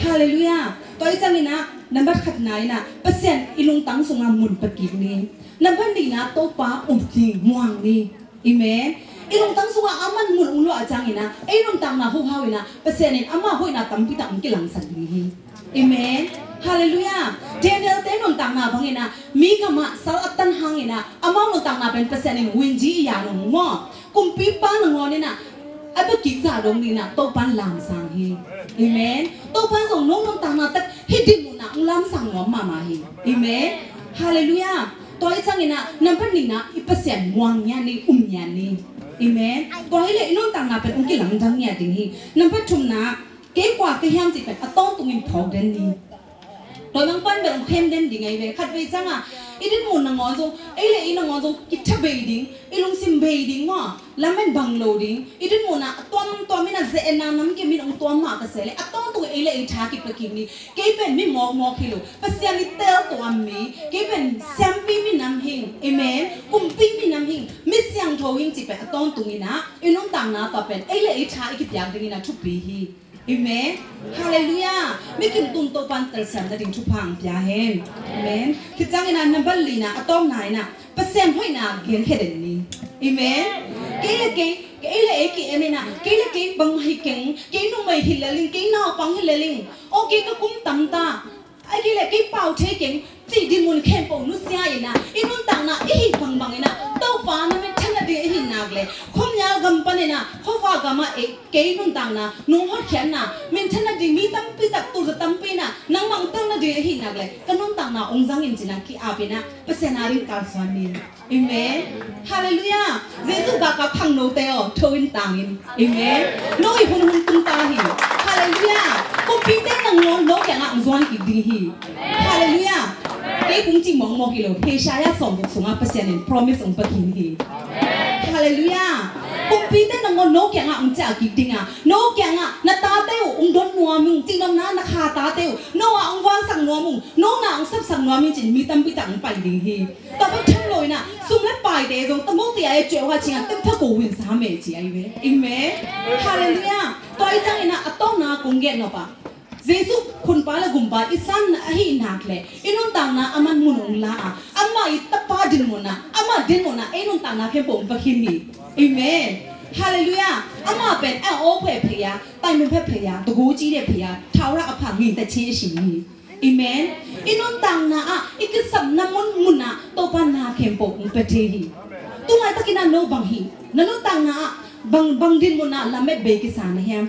ฮาเลลูยาตัวไอ้จังนี่นะนับบัตรขัดไหนนะเปอร์เซ็นต์อิลุงตั้งส่งอ่ะหมุนปะกิบนี้นับบัตรนี่นะโตป้าอุบจีม่วงนี่เอเมน ilong tang sunga aman mun ulo ajang ina ilong tang na hu hawina pasenin ama hoina tampi tam kilang sagli amen hallelujah Daniel tenon tang na bangina mi kama sal atan hangina ama no tang na pen pasenin winji ya no mo kumpi pa no ni na abe kiksa dong ni na to pan lam sang hi amen to pan song no tang na tak hidin mo na lam sang mo mama hi amen hallelujahตัวไอ้ช่างนี่นะนั่นเป็นนี่นะอีเปอร์เซ็นต์วางเนี่ยนี่เนี่ยนี่เอเมนตัวไอ้เล่นุ่นต่างนาเป็นองค์กิหลังจังเนี่ยดิ่งฮีนั่นเป็นชุมนะเก๋กว่าที่ห้ามจิตเป็นอะต้องตรงนี้พอเด่นนี่ตัวบางปั้นเป็นองค์เข้มเด่นดิ่งไงเว้ยขัดไปจังอ่ะอีดิมูนนางงอจงไอ้เล่อีนางงอจงกิทับเบยดิ่งอีลุงซิมเบยดิ่งมั้งแล้วมันบังโลดิ่งอีดิมูนะตัวมิน่ะเจนาน้ำเก็บมินองตัวหมากระเสเลยอะต้องตัวไอ้เล่อีชากิปกิมนี่เก๋เป็นไม่มองคิโลปัสยานิเตลตัวมีเก๋เป็นแซมปีมิน้ำหิงเอเมนกุมปีมิน้ำหิงมิเสียงโทหิงจิเป็นอะต้องตรงนี้นะอีนุ่งต่างนาต่อเป็นไอ้เล่อีชาอีกิบอย่างดิ่งนะทุกปีฮีเอเมนฮาเลลูยาไม่กินตุนโตปันเตอร์สันจะดิ่งทุกพังพิาเฮมเอเมนคือจังนะนับบัลลีนะอะต้องไหนนะปัสยาห้อยนะเกียงเฮเดนนี่เอเมนเก๋เล่เอกิเอเมนะเก๋เล่เก๋บังให้เก่งเก๋นุ่มไม่หิเลลิงเก๋น่าปังหิเลลิงโอเก๋ก็กุ้มตำตาไอ้เก๋เล่เก๋เป่าเทเก่งจีดิมุนเข้มปงนุสยาอีนะอีนุ่นต่างนะอีหิบังอีนะเต้าฟ้านะไม่ทันได้อีหินักเลยคมยาวกำปั้นอีนะข้อฟ้ากำมาเอเก๋นุ่นต่างนะนุ่งหัดแขนนะไม่ทันได้มีตั้มปีตักตัวตั้มปีนะนั่งบังตั้งนะได้อีหินักเลยก็นุ่นต่างนะองค์จังอินจินะกี่อาเปนะเปเซนาริการสวานีเอเมนฮาเลลูยาเจสุกากาพังโนเตอทวินต่างอินเอเมนโนอีหุ่นตุ้งตาหิฮาเลลูยากุมพีเต้นนังโนแกงอ่ะองค์จวนกิดีหิฮาเลลูยาเก๋กุ้งจิมองกิโลเฮชายาส่งบุกส่งอาเปเซนิน promise องค์ปะกินหิฮาเลลูยากุมพีเต้นนังโนแกงอ่ะองค์จากกิดิงอ่ะโนแกงอ่ะนาตาเต้องค์ดอนนัวมุงจิงน้ำน้านาคาตาเต้โนอ่ะองค์วางสั่งนัวมุงโนน่ะองค์ซับสั่งนัวมิจินมีตั้มปีตังไปดิงหิแต่ไม่ทั้งเลยนะซุ่มและไปเดี๋ยวตะมุตีไอ้เจ้าว่าจริงอ่ะเต็มพักกูวินสามเมจีไอ้เว้ยเอเมนฮาเลลูยาตัวไอ้จังนะอะต้องนาคงเก็ตเนาะปะเจสุคุณป้าละกุมป้าอิสันอะฮีนักเลยอินุนต่างนะอามันมุนองลาอามาอิตป้าดินมุนะอามาดินมุนะไอ้นุนต่างนะเพียงปงปะคินนี่เอเมนฮาเลลูยาอามาเป็นแอโอเพ่เพียไตมันเพ่เพียตะกูจีเดเพียท้าวระอภังหินแต่เชี่ยชินีเอเมนอินุนต่างนะอะอีกสัมน้ำมุนะโตปันนาเพียงปงปะเทฮีตัวไอ้ตะกินโนบังฮีนันต่างนะบังดินมุนะละเม็ดเบกิสานเฮีย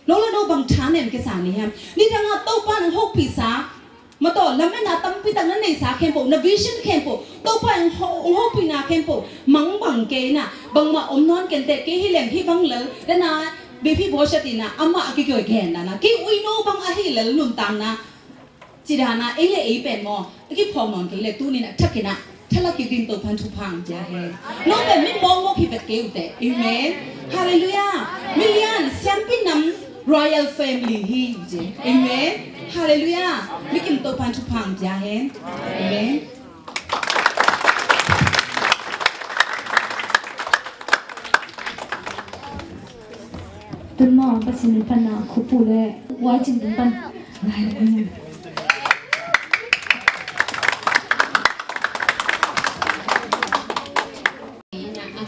โนละโนบังชานเนมกิสานเฮียนี่ดังอ่ะโตปันหกปีซามาต่อละเม็ดน่ะตั้มปีตังนั้นในสาเข็มปงนวิชั่นเข็มปงโตปันหกปีนาเข็มปงมังบังเกน่ะบังมาอมนอนกันแต่เกฮิเลมฮิบังเลแล้วนะเบบี้บอชตินะอามากิเกยแกนนะเกอุยโนบังอะฮิเลลุนตังนะจีดานะเอเลเอเป็นมอตะกี้พอมอนกันเลยตู้นี่นะทักกินะถ้าเรากินตัวพันธุพังจะเห็นน้องแบบไม่มองว่าผิดเกี่ยวแต่เอเมนฮาเลลูยามิลเลียนแชมปินน้ำ Royal Family ฮีเจเอเมนฮาเลลูยาไม่กินตัวพันธุพังจะเห็นเอเมนตุนมองปัสนิพันนาคุปูเลยไว้จินตุนปัน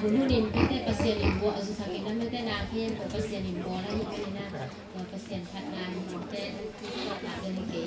Nunin kita pasien ibu asu sakit nama kita nak kian pasien ibu lagi kita pasien kanan kita tak ada lagi.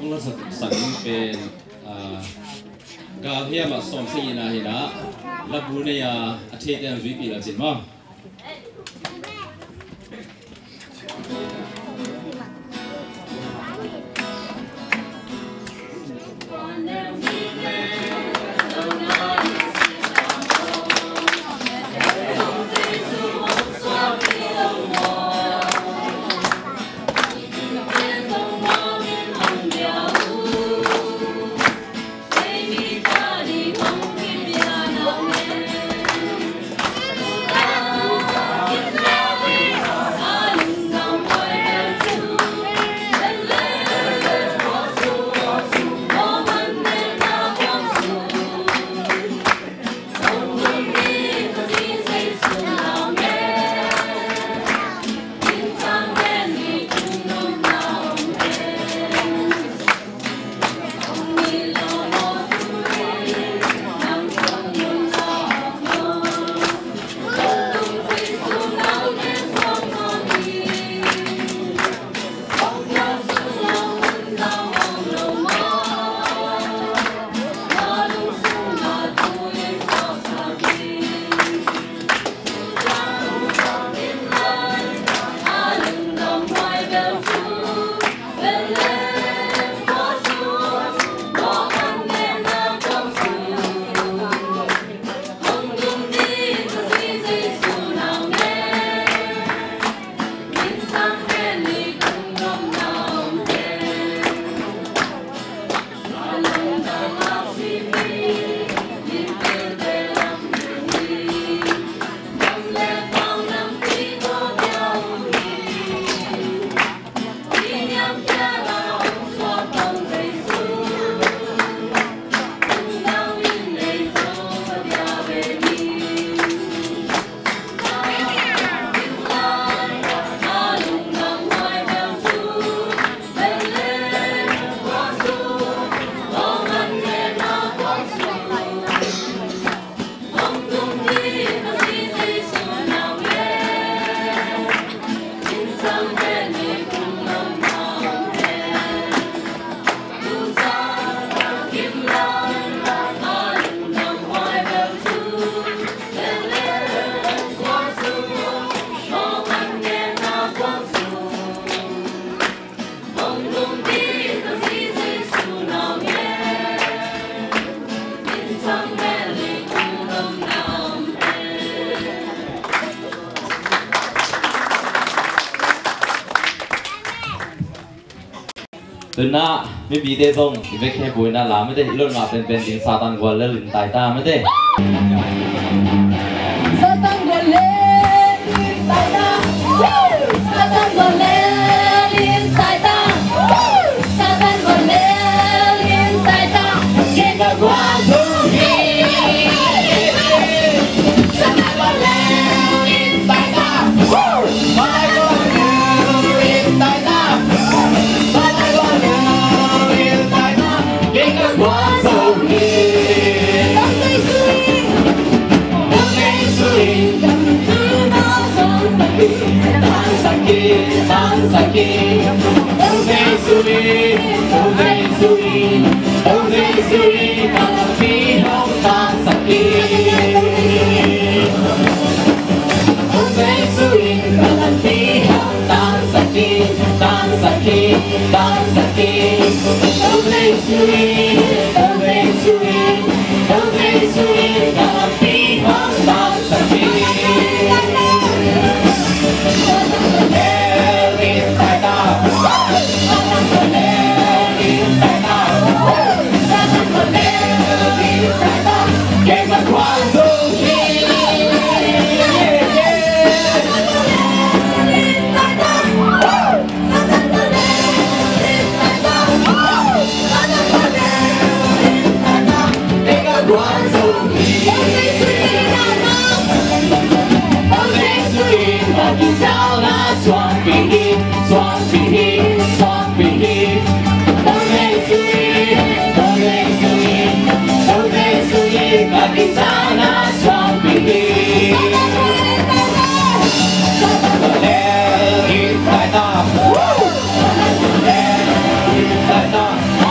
องเราสั่งเป็นกาเฮียมาส่งสิ่งนั้นให้นะรับรู้ในอาทิตย์ยังรีบปีละจิตมั้งตัวน่ะไม่บีเด้ส่งที่ไม่แค่บุยน่ะหลาไม่ได้เรื่องงาเป็นจริงซาตันกวนเล่นตายตาไม่ได้ซาตันกวนเล่นตายตาซาตันกวนเล่นตายตาซาตันกวนเล่นตายตาเก่งกว่าสุขีซาตันกวนเล่นตายตามาเลยกวนเล่นตายตา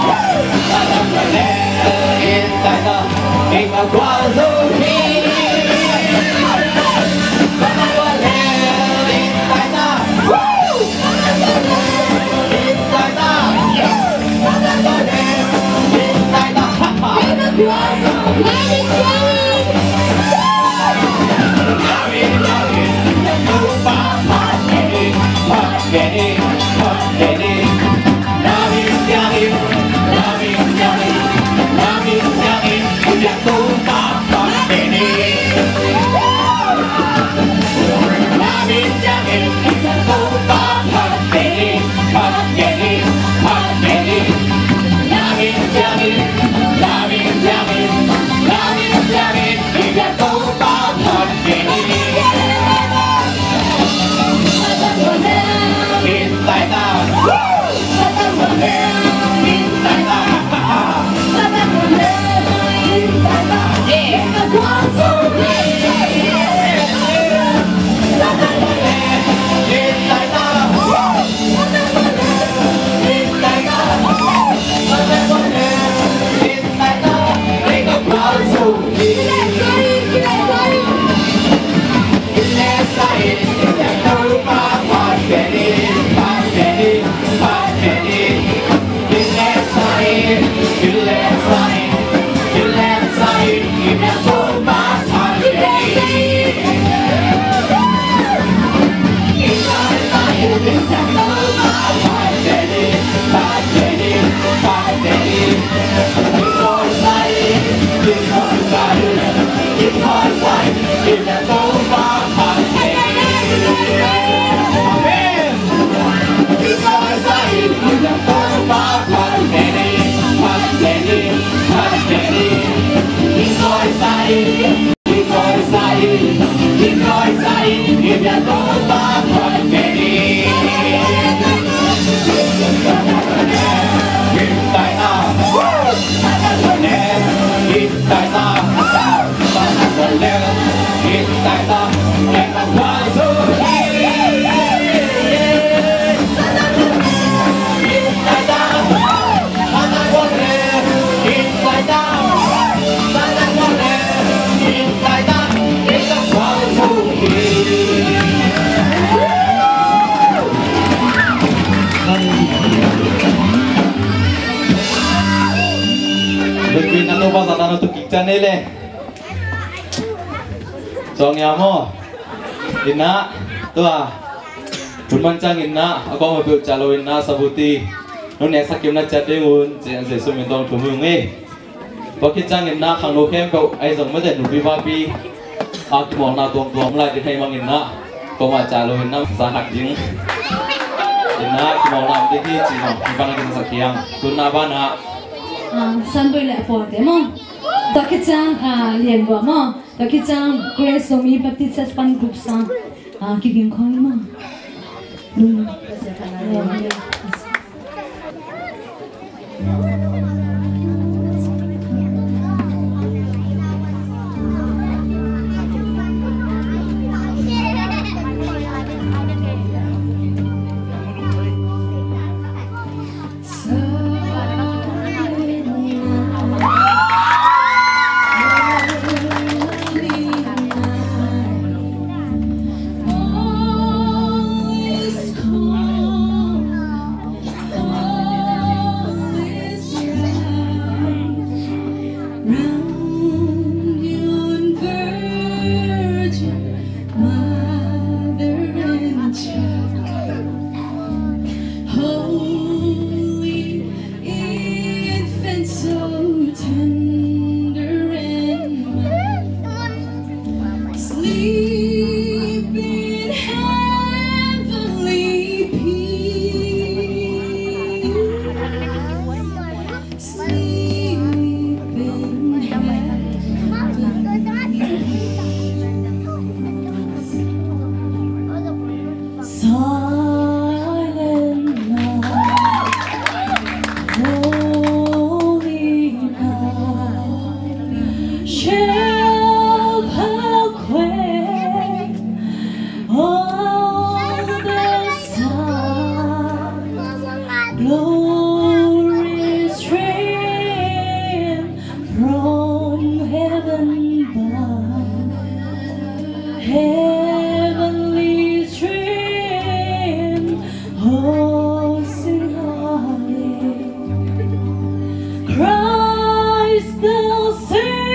Nile Song ya mo Inna Tua Bunmancang inna Ako mabuk calo inna sabuti Nun ya sakim na chatting un Jian se sumin tong tumung Bakitang inna Khang lo kem kau Ai zong mada nubi babi Aki mong na tuang tuang Mulai di hai mang inna Kau ma calo inna Sanak jing Inna Ki mong na amdi hi Jinong Ipan lagi sakiang Tuna bana Sampai lek for demo Takitang lian gua mo, takitang Grace Somi Baptist Span Group sang kiging kong mo. Christ the Savior.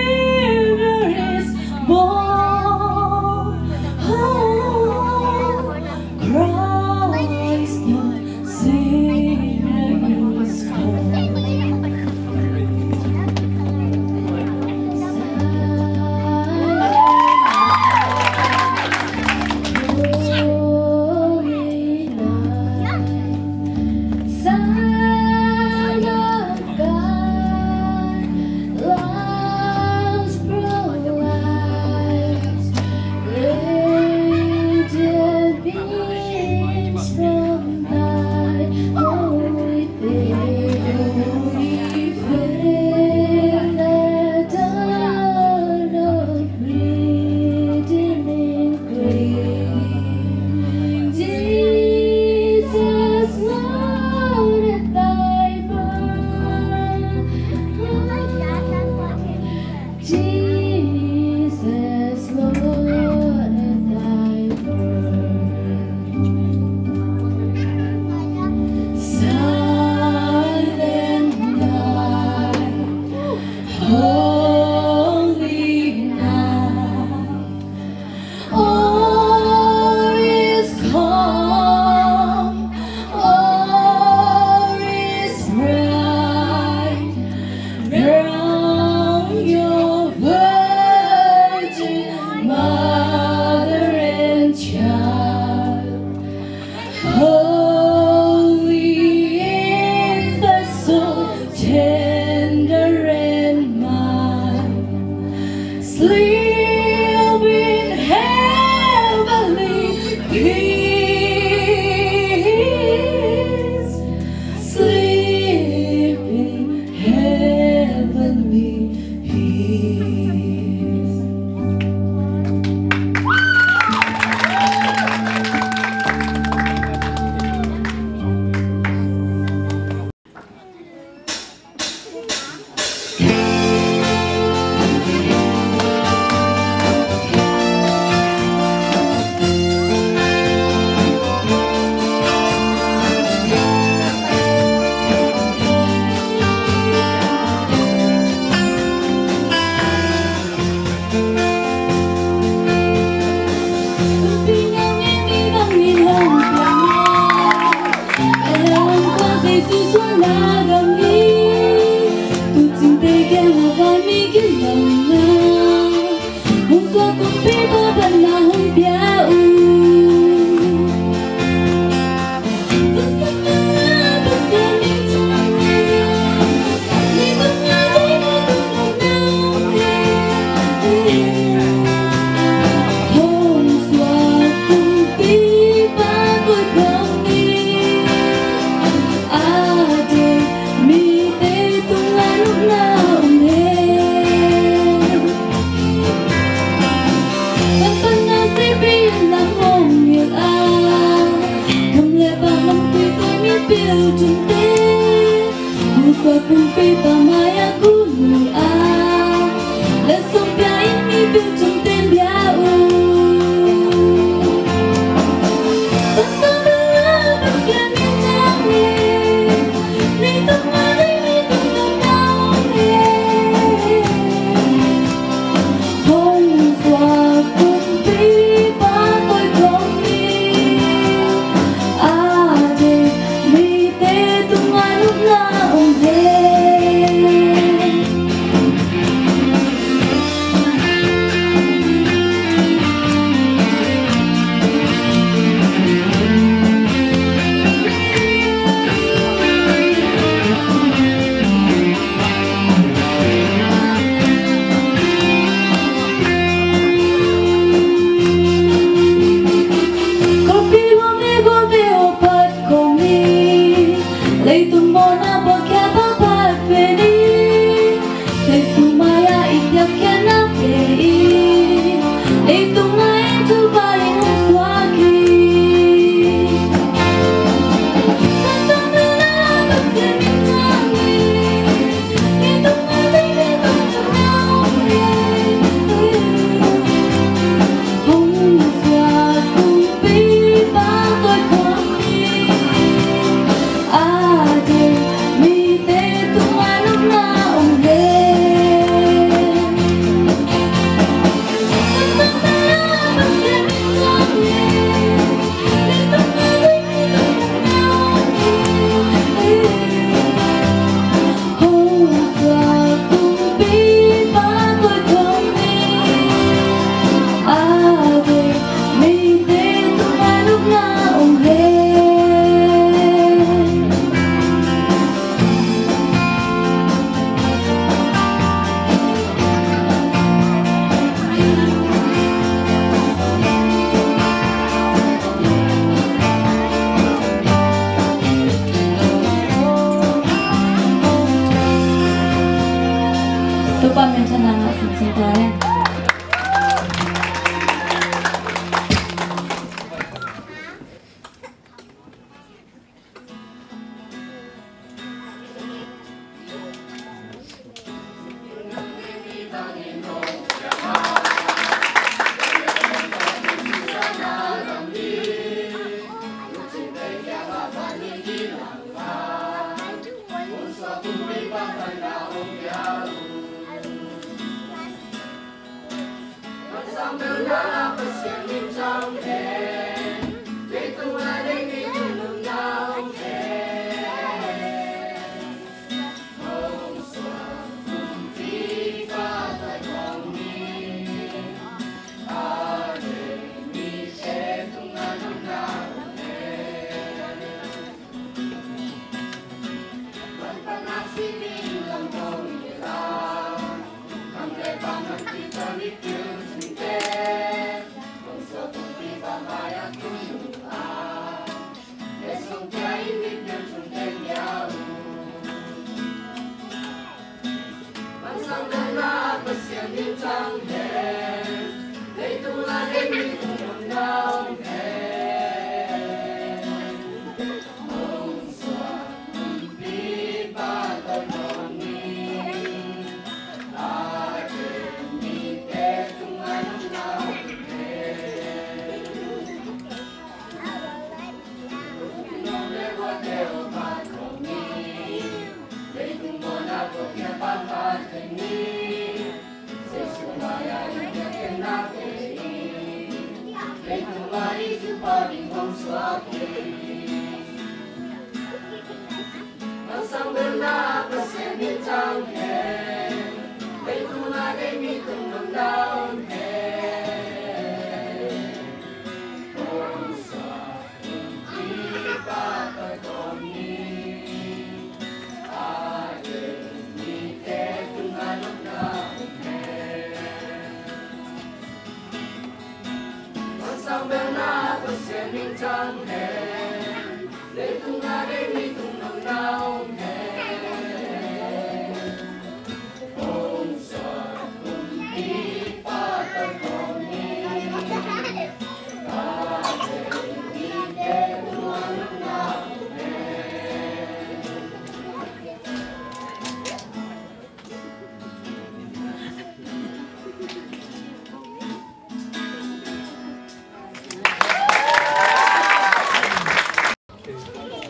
Hãy subscribe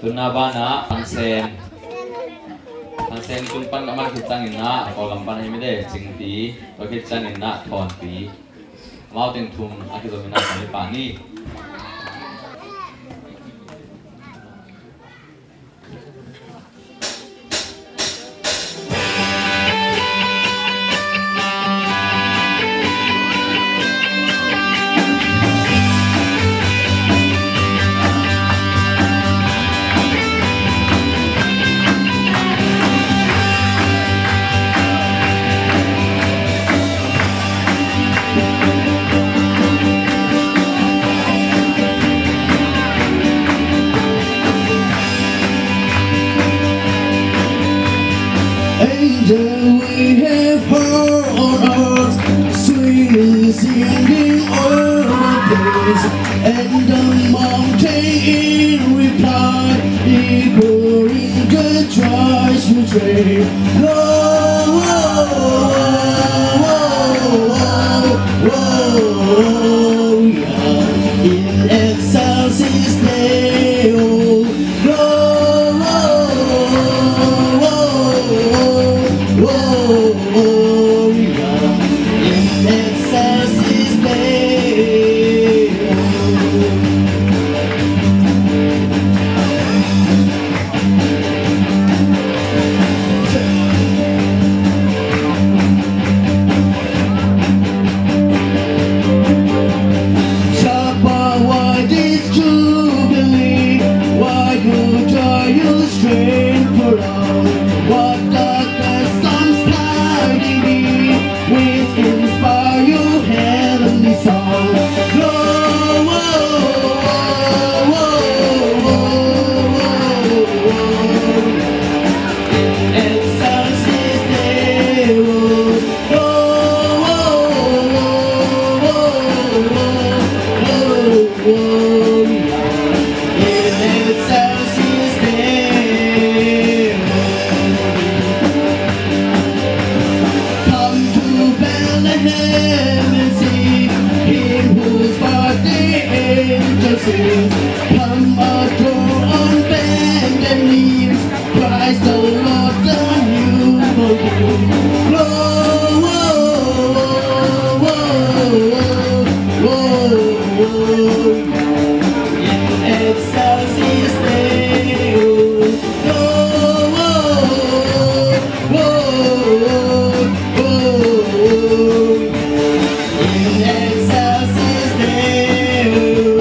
Tunabana Angsen Tumpan naman kitang ina ako lampan ini deh cingti bagi kitang ina thonti mau tum aku domina kali pani We have heard on earth, sweetly singing all the days, and the mountain in reply, echoing the tries to trade. In excelsis Deo, come adore on bended knees, Christ the Lord, the newborn. In excelsis Deo, in excelsis Deo.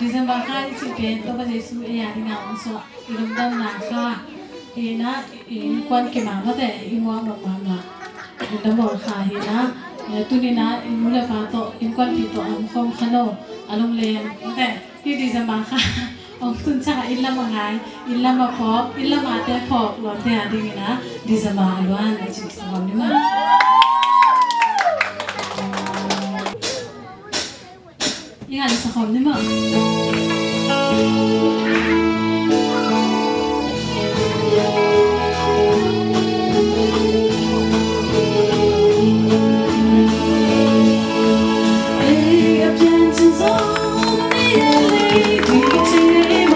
December khai si pen to ba Jesu e ya ni ngam so ilum dam na kha e na in kwan ke ma ba te i mo ma ma ma dam bo kha hi na tu ni na in mu le fa to in kwan pi to am khom khano along len te hi December kha ong tun cha in la ma ngai in la ma pho in la ma te pho lo te a ding na December alwan na chi sa ni ma Ingat sa khom ni ma Hey, I've danced on the LA,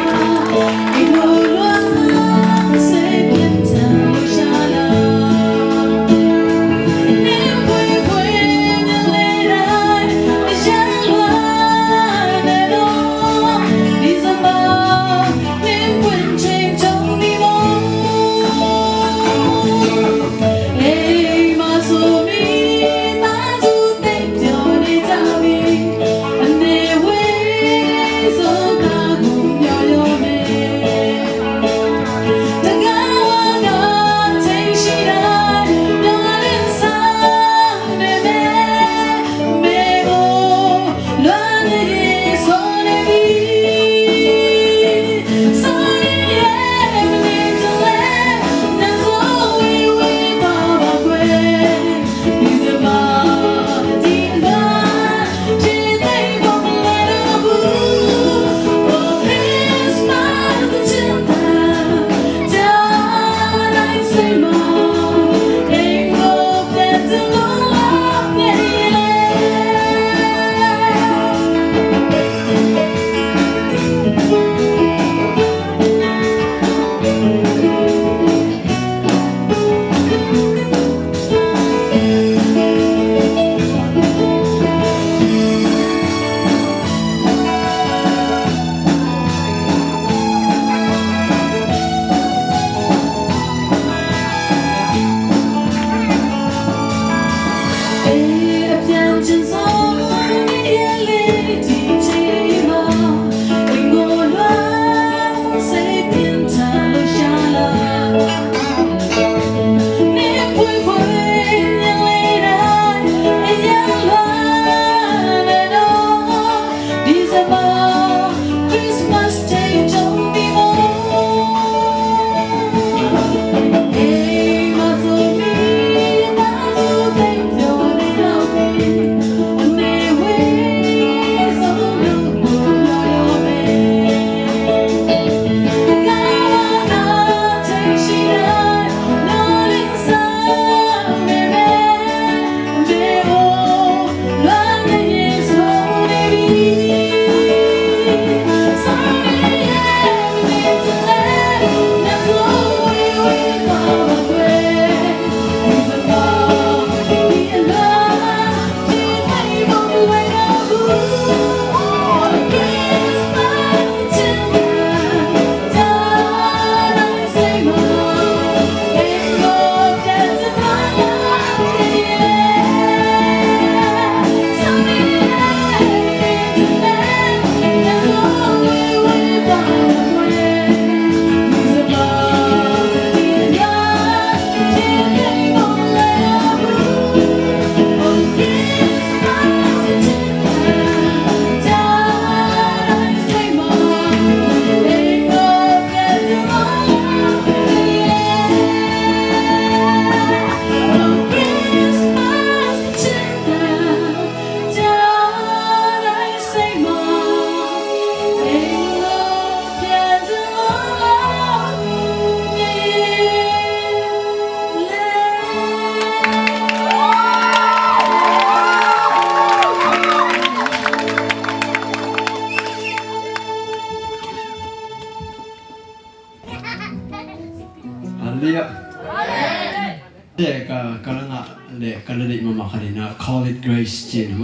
Call it grace, Jim.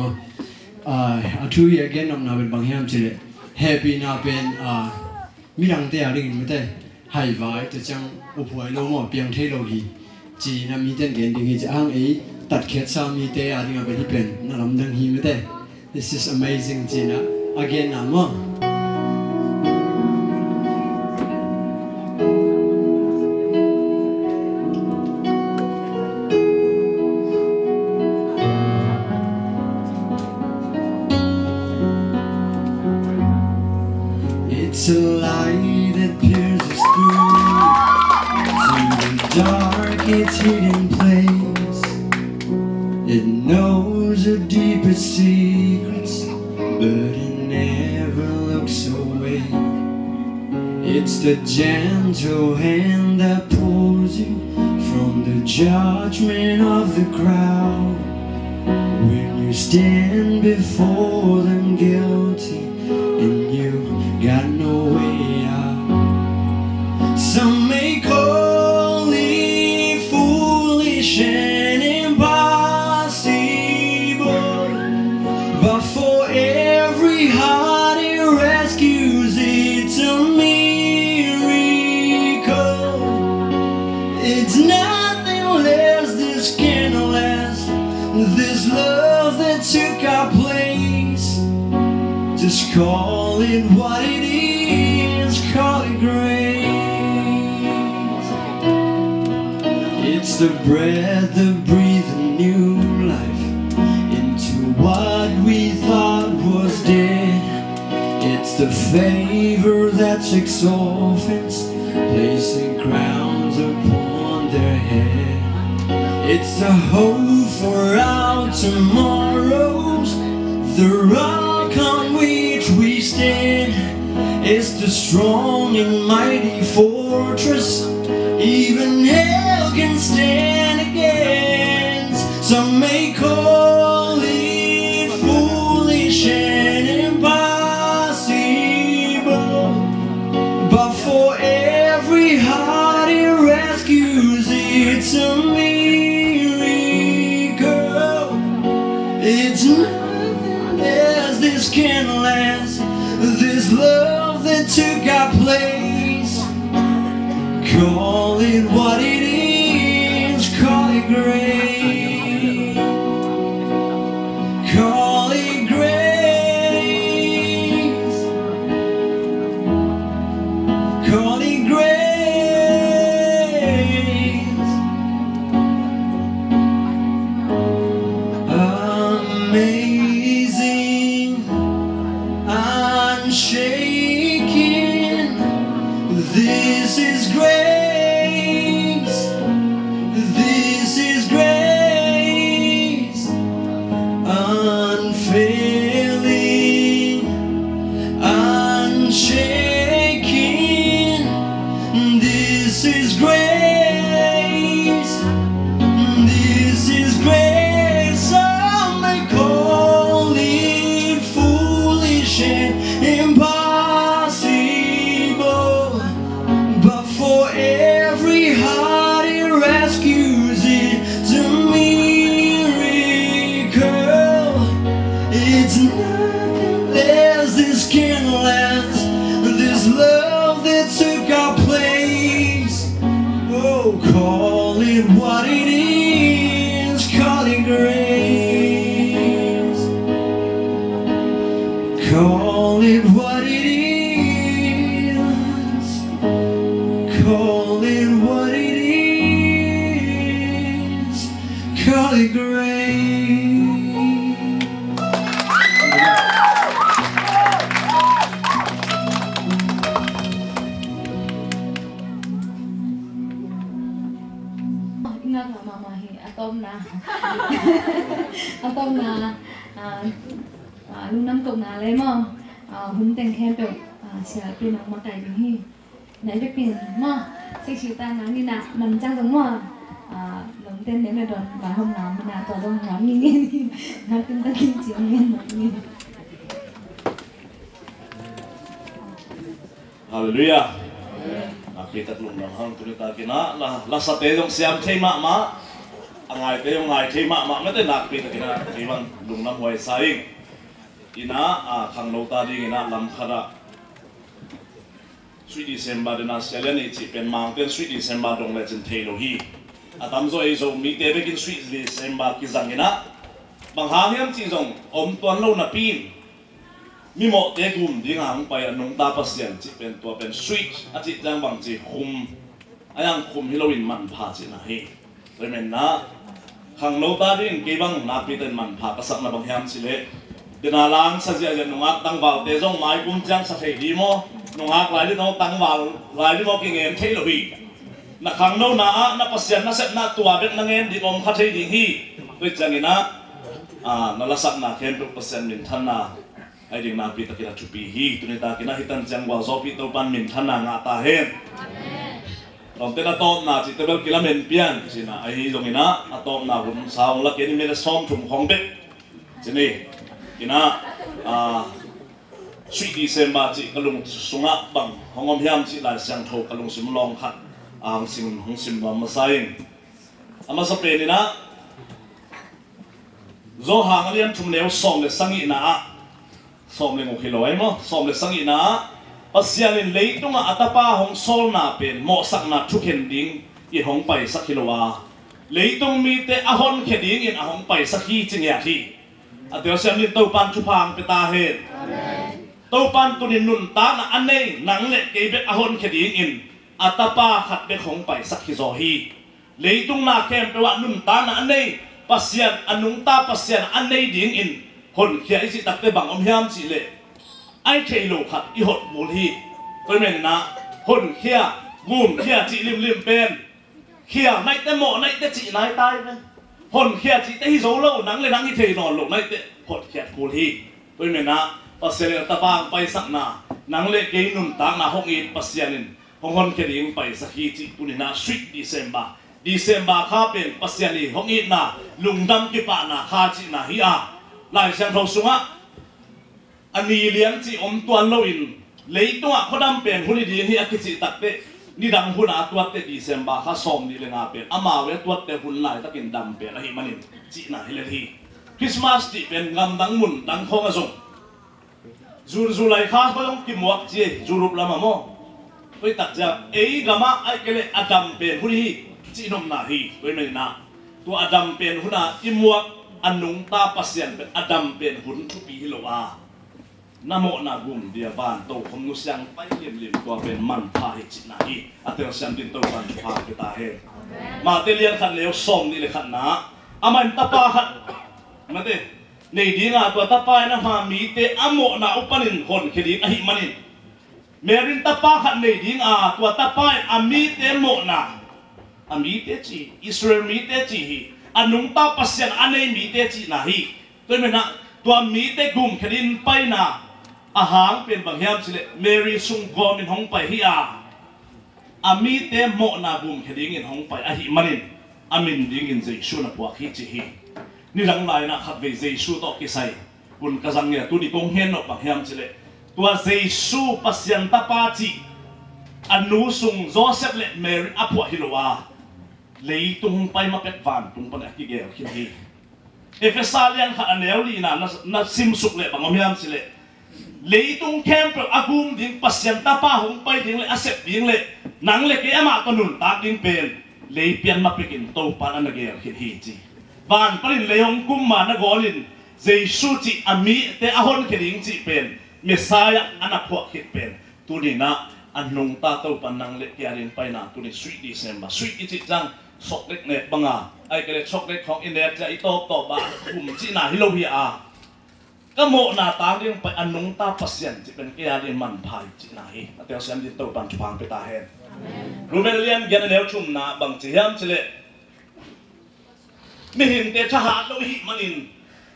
Two years again, I'm not bang him to happy na ben mirang te aring mate hai vai to chang upoi lo mo piang the lo gi ji na mi ten gen ding hi ang e tat khet sa mi te aring a ben pen na lam dang hi mate. This is amazing, Gina. Again na mo. It's a light that pierces through to the dark, its hidden place. It knows the deepest secrets, but it never looks away. It's the gentle hand that pulls you from the judgment of the crowd. When you stand before them guilty and you got no way out, Call it what it is, call it grace. It's the breath that breathes a new life into what we thought was dead. It's the favor that takes offense, placing crowns upon their head. It's the hope for our tomorrows, the rock on which we stand. It's the strong and mighty fortress even hell can stand against. Some may call it foolish and impossible, but for every heart it rescues, it's a miracle. It's nothing else this can last, this love that took our place. Call it what it is, call it grace. Call it grace. Call it grace. Amazing, unshaken, this is grace. This is grace, unfailing, unshaken. This is grace. This is grace. Some may call it foolish and impossible, but for every heart it rescues, it's a miracle. It's nothing less this can last, this love that took our place. Oh, call it what it is, call it grace. Call it what it is, call it what it is, call it grace. Ingat lah mamahi atom na lunam kong na le mo hun teng khen pe sia pin ang makai ding hi nai be pin mo sei chi ta na ni na nam chang dong mo lom ten ne me don ba hom na na to dong ngam ni ni na tin ta kin chi ngen mo ni. Hallelujah. Kita belum nang tu kita kena lah sate dong siam thei ma angai te dong ngai thei ma mete nak kita kena kiwan belum nang hoi sai ina khang lo ta ding ina lam khara Sweet December na sialan ni chi pen mountain Sweet December dong le chen thei lo hi atam zo ei zo mi te bekin Sweet December ki zang ina bang hang yam chi zong om tuan lo na pin mi mo te gum ding hang pai anong ta pasien chi pen to pen sweet a chi jang bang chi khum ayang khum Halloween man pha chi na hi remen na khang lo ta ding ke bang na pi ten man pha ka sak na bang hiam chi le dina lang sa ja ja nunga tang wal te jong mai gum jang sa thei di mo nunga lai di no tang wal lai di mo ki ngem thei lo hi na khang lo na na pasien na set na tua bet na ngem di om kha thei ding hi pe chang ina na la sak na khem pe pasien min than na ai ding na pi ta kila chupi hi tu ni ta kina hitan chang wa zo pi to pan min thana nga ta hen rom te na to na chi te bel kila men pian chi na ai zong ina a to na rum saung la ke ni me som thum khong bet chi ni kina Sweet December chi kalung sunga bang hongom hiam chi la sang tho kalung sim long khat ang sim hong sim ma masain ama sa pe ni na zo hang alian thum leo som le sangi na som le ngokhi loi mo som le sangi na pasialin leitunga atapa hong sol na pen mo sak na thuken ding i hong pai sakhilowa leitung mi te ahon kheding in ahong pai sakhi chingya thi ateo siam ni to pan chu phang pe ta he tàu pan tunin nun ta na anh này nắng lệ cái việc ahon cái đi in atapa khát việc không phải sắc khi hi lấy tung na kem pe wa nun ta na anh này pasian anung ta pasian anh này đi in hồn khi ấy chỉ đặt cái bằng hiam chỉ lệ ai chơi lô khát i hột bùn hi tôi mình na hồn kia gùm kia chỉ lim pen kia này tới mộ này tới chị này tai bên hồn kia chỉ tới dấu lâu nắng lên nắng như thế nọ lục này tới hột kia bùn hi tôi mình na pasian ta bang bay sắc na nắng lệ cái nun ta na hong in pasianin hong hon kia đi bay sắc hi chỉ tu na sweet December khá bên pasiani hong in na lung dam ki pa na khá chỉ na hi à lại sang thâu sung á anh đi liang chỉ tuan lâu in lấy tua khó đam bên hôn đi hi cái chỉ tắc tệ ni đam hôn à tuat tệ December khá som đi lên à bên ama về tuat tệ hôn lại tắc in đam bên hi manin chỉ na hi lên hi Christmas ti bên ngam dang mun dang khong azong zur lại khá có giống kim muak chi zurup lama mo với tắc ra ấy gama ai cái lệ Adam bên hôn hi chỉ nom na hi với mình na tua Adam bên hôn à kim muak anung ta pasien bên Adam bên hôn chu pi lo à namo na gum dia ban to khom nu sang pai lim tua bên man pha hi chi na hi atel sam din to ban pha ke ta he ma te lian khan leo som ni le khan na aman ta pa khat ma te nei dinga tua ta pa na ma mi te amo na upanin hon khedi a hi manin merin ta pa khat nei dinga tua ta pa ami te mo na ami te chi Israel mi te chi hi anung ta pasien anei mi te chi na hi tôi mình na tua mi te gum khedin pai na ahang pen bang hiam sile Mary sung go min hong pai hi a ami te mo na gum kheding in hong pai a hi manin amin ding in Jesu na puak hi chi hi ni rang lai na khat ve Jesu to ki sai kun ka jang ya tu ni kong hen no bang hiam sile tua Jesu pasien ta pa chi anu sung Joseph le Mary apua hi lo wa lấy tung bay mà bét van tung pan aki gel khi hi Efesalian kha anel li na sim suk le bang miam sile lấy tung camp agum ding pasien ta pa hong pai ding le asep ding le nang le ke ama kanun tak ding pen lấy pian ma pekin to pan an gel khi hi chi van parin le hong kum ma na golin Jesu chi ami te ahon ke ding chi pen Messiah anak phok hit pen tu ni na anung ta to pan nang le ke arin pai na tu ni sweet December sweet chi jang chocolate ne banga ai cái chocolateของอินเดียจะอีโตโตบะกลุ่มจีน่าฮิโลฮีอาก็โมนาตาเรื่องไปอันนงตาปัสยันจะเป็นแก่เรียนมันพายจีน่าฮีแต่เอาเสียงดินโตปันจุพังไปตาเห็นรู้ไหมเรียนยันเลี้ยวชุ่มนาบางจีฮัมเฉลไม่เห็นแต่ชาหาโลหิมันิน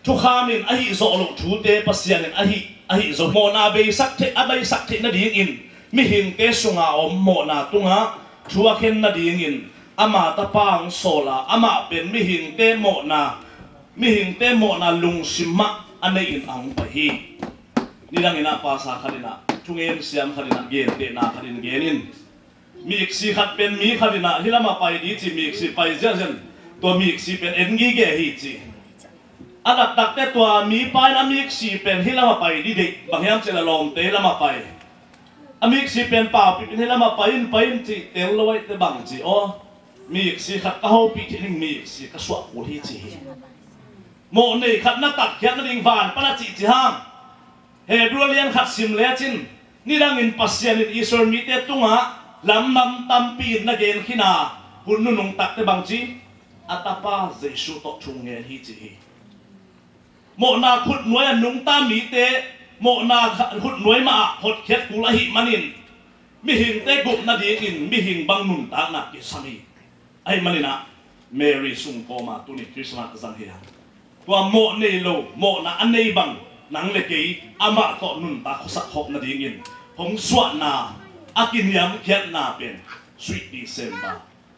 ทุกขามินอหิโซโลชูเตปัสยันอหิโซโมนาเบสักเทอเบสักเทนาดีอินไม่เห็นแต่สุงาอมโมนาตุงาชัวเข็นนาดีอินama ta pang sola ama pen mi hing te mo na lung simma ane in ang pa hi ni lang ina pa sa khalina chungen siam khalina gen te na khalin genin mi iksi khat pen mi khalina hilama pai di chi mi iksi pai jan to mi iksi pen engi ge hi chi adak tak te to mi pai na mi iksi pen hilama pai di de bangyam chela lom te lama pai ami iksi pen pa pi hilama pain chi tel loi te bang chi oมีสิขัดก็เขาปีที่หนึ่งมีสิก็สวดหัวที่จีโมนี่ขัดนักตัดเขียนนักดิ่งฟานปะจิจิห้ามเฮบรูเลียนขัดซิมเลจินนี่ดังอินปัสเซียนอิสราเอลมีเตตุงะลำนำตำปีนนักเกณฑ์ขีนาหุ่นนุ่งตักแต่บางจีอัตปาเจสุตชุงเงินที่จีโมนาขุดหน่วยนุ่งตามีเตโมนาขุดหน่วยมาหดเข็ดกุลหิมันินมีหิงเตกุบนาดีอินมีหิงบังนุ่งตานักกิสามีไอ้มันนี่นะเมรี่ส่งโกมาตุนิคริสต์มาสจังเฮียตัวโมเนโลโมนะอันนี้บังนังเล็กอามาก็นุ่นตาขสักหกนาดีเงินผมสวดนาอากินยำเขียนนาเป็นสวีทดีเซมบา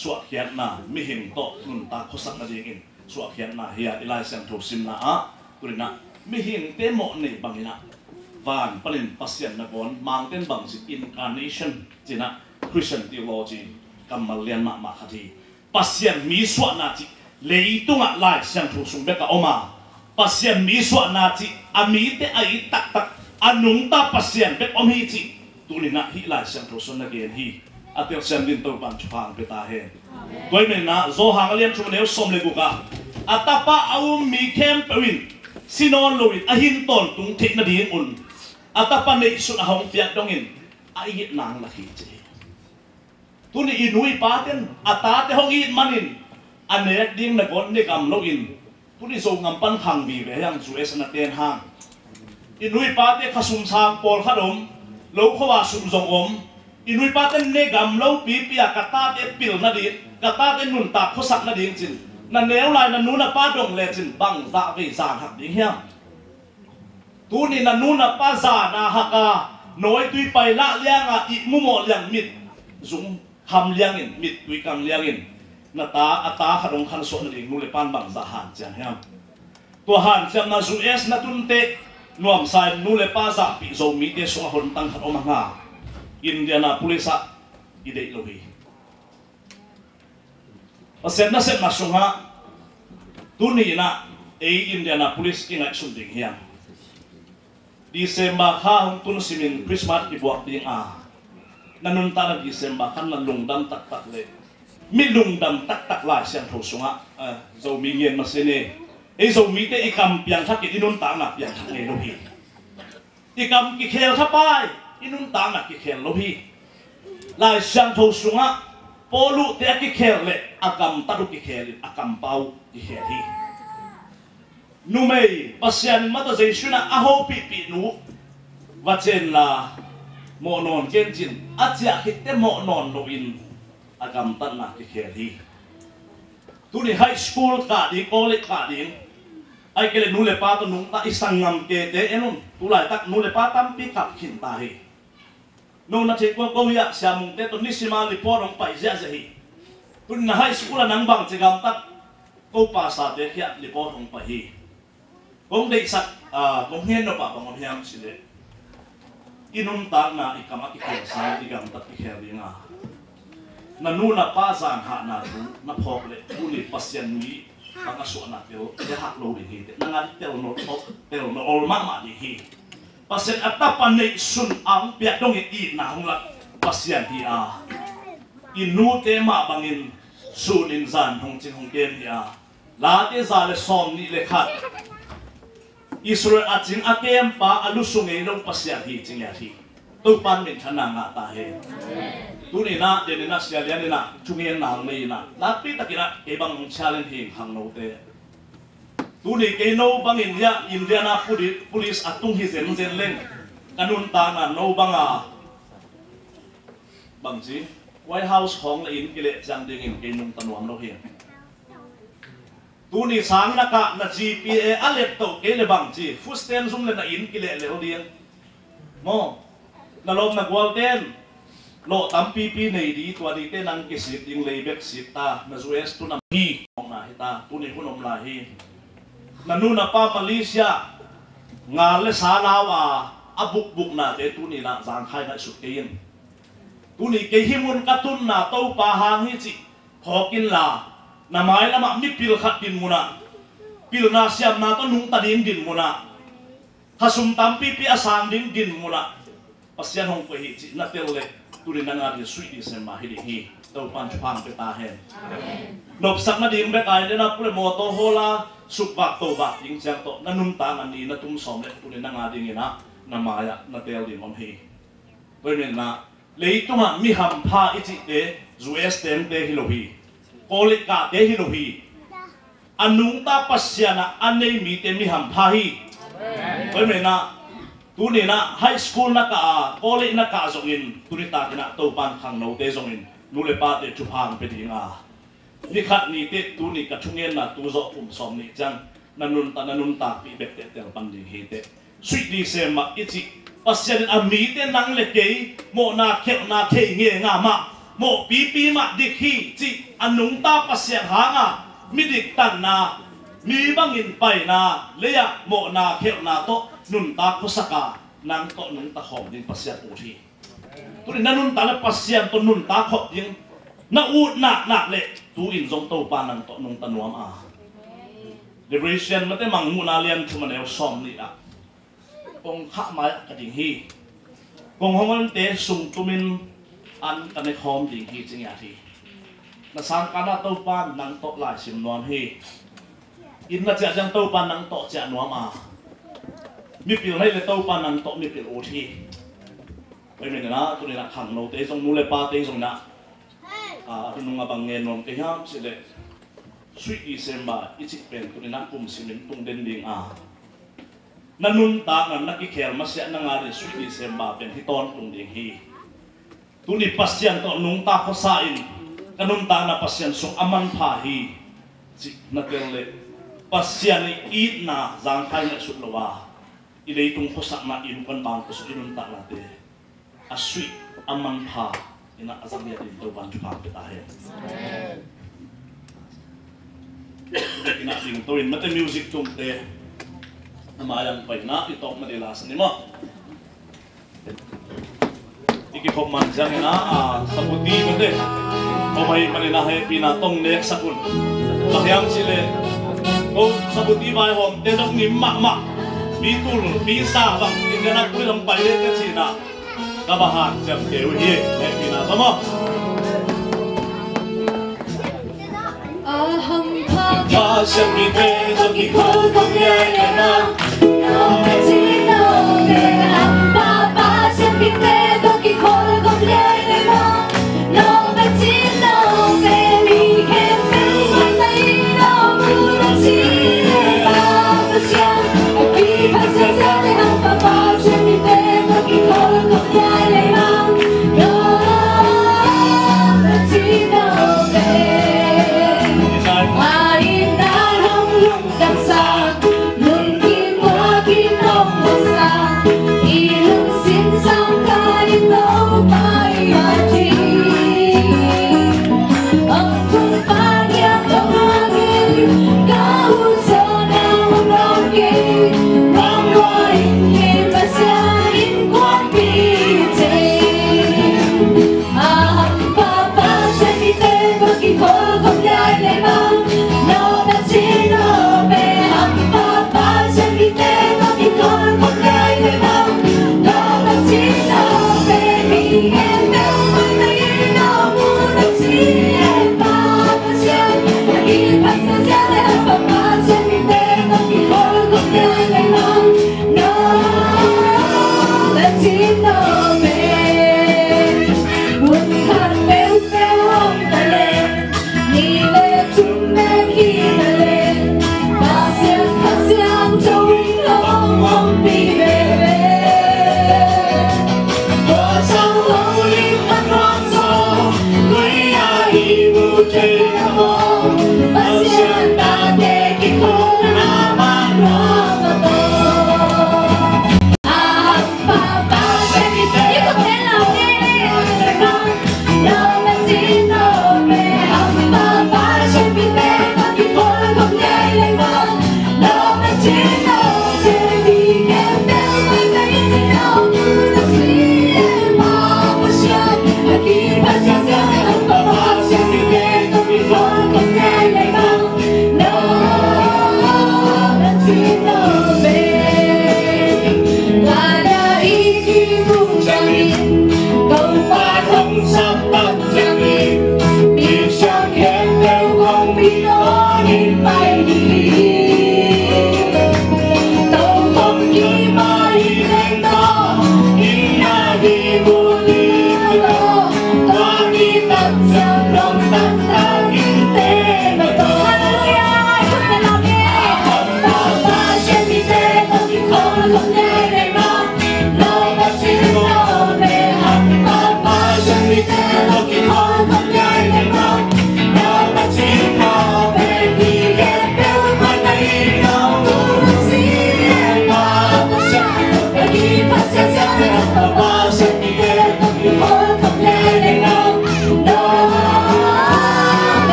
สวดเขียนนาไม่เห็นโตนุ่นตาขสักนาดีเงินสวดเขียนนาเฮียอิไลเซนทูซิมนาอะตุนินะไม่เห็นเตโมเนบังนี่นะวานปรินปัสยันนักบอลมังเต้นบังสิอินคาร์เนชั่นจีนะคริสเตียนทีโอโลจีกำมาเรียนมาคดีpasien mi suat naci leitung lai siang thu sung beka oma pasien mi suat naci ami te ai tak anung ta pasien bek om hi chi tulina hi lai siang thu sun na gen hi atel siang din to ban chupang beta he toy men na zo hang lian chung neu som le guka atapa au mi kem pewin sinon loin ahin ton tung thek na ding un atapan nei sun ahong fiat dongin ai nang la hi che tuni inui paten atate hong i manin anek ding na gon ne gam login tuni so ngam pan khang bi ve yang su es na ten hang inui pate khasum sang pol khadom lo khawa sum zong om inui paten ne gam lo pi pi akata te pil na di kata te nun ta khosak na ding chin na neu lai na nu na pa dong le chin bang za ve za hak ding hiam tuni na nu na pa za na haka noi tui pai la lianga i mu mo liang mit zum ham liangin mit tui kam liangin na ta ata khadong khan so na ding nu le pan bang za han chan hiam to han cham na zu es na tun te nuam sai nu le pa za pi zo mi te so hon tang khan om nga Indiana pulisa ide lo hi asen na set na sunga tuni na Indiana police ingai sum ding hiam December kha hung tun simin Christmas ki buak ding nanun ta na December kan na lungdam tak tak le mi lungdam tak tak la siang tho sunga zo mi ngien ma sene zo mi te ikam piang thak ki inun ta na piang thak le lo hi ikam ki khel tha pai inun ta na ki khel lo hi la siang tho sunga polu te ki khel le akam ta du ki khel akam pau ki khel hi numei pasian mata jaisuna aho pi pi nu wachen la mo non kenchin achia hitte mo non no in agam tan na ki kheli tuni high school ka di college ka di ai kele nu le pa to nung ta isangam ke te enun tulai tak nu le pa tam pi kap khin ta hi no na che ko ya samung te to nisima li po rong pai ja ja hi tun na high school nang bang chegam tak ko pa sa de khia li po rong pa hi kung dei sak kung hen no pa bang hiam sile inum ta na ikama ki khel sa igam tak ki khel nga nanuna pa san ha na tu na phok le uli pasyan mi ang aso na tel ya hak lo hi te nanga tel no ol ma ma hi pasyan atapan nei sun ang pia dong i na hung la pasyan hi inu te ma bangin sunin zan hong chin hong ken hi la te za le som ni le khat Israel ating akem pa alusungay ng pasyan hi chingya hi to pan min thana nga ta he tuni na de na sia lian na chungyen na mai na lapi takina ebang challenge hi hang no te tuni ke no bangin ya Indiana police atung hi zen leng kanun ta na no banga bangji White House hong in kile jang ding in ke nung tanuam no hi tuni sang na ka na GPA alep to ke le bang chi fusten zum le na in kile le odiang mo na lom na golden lo tam pp nei di to di te nang ke sit ding le bek sit ta na US tu na hi ong na hita tuni hunom la hi na nu na pa Malaysia nga le salawa abuk buk na te tuni na jang khai na su ke yin tuni ke himun katun na to pa hang hi chi hokin la namai lama mi pil khat din muna pil na siam na to nung ta din muna hasum tampi pi asang din muna pasyan hong ko hi chi na tele turin na nga di sweetisen ma hi hi to pan chupang pe ta hen nop sak na din be kai na pure moto hola sukbak to bak ding chang to na num ta nga ni na tum som le turin na nga ding ina na maya na tel din om hi pwede na leitunga mi ham pha ichi te US tem te hi lo hi kolik ka te hi lo hi anung ta pasyana anei mi te mi ham pha hi pwede na tuni na high school na ka college na ka zongin tuni ta kina to pan khang no te zongin nule pa te chuphang pe dinga ni khat ni te tuni ka chungen na tu zo som ni chang nanun ta pi bek te tel pan ding hi te sweet di se ma ichi pasyan ami te nang le ke mo na khel na the nge nga ma mo pi ma dik hi chi anung ta pasyan ha nga mi dik tan na mi bangin pai na leya mo na khel na to nun ta ko saka nang to nung ta khom din pasyan uthi tuni nanun ta la pasyan to nun ta kho ding na u na le tu in zong to pa nang to nung tanuam liberation mate mang mu na lian thuma ne som ni kong kha mai ka ding hi kong hongol te sung tumin an ka ne khom ding hi ching ya thi na sang kana to pa nang to lai sim nuam hi in na cha jang to pa nang to cha nuam mi pil này le tàu pan nang to mi pil oti bây mình na tụi này khẳng nấu tế trong nule pa tế trong na nung abang nghe nom cái ham sẽ le sweet December ít pen tụi này cùng xin mình tung đến điên nanun ta nan naki khel ma se na nga re sweet December pen hi ton tung ding hi tu ni pasien to nung ta khosa in kanum ta na pasien song aman pha hi chi na tel le pasien ni it na jang khai na sut lowa i dei tung khosa na in kan bang ko su inun ta la te a sweet aman pha ina azam ya din to ban tu pa pe ta he ina ding to in mate music tum te namayang pa na itok madilasan ni mo ikipok man dyan na sa puti mo din o may maninahe pinatong nek sakun lahyang sila o sa puti ba hom tenok ni mama bitul bisa bang indana kulang palit ka sina kabahan dyan kayo hiye pinata mo aham pa siya mite so kikol kong yaya na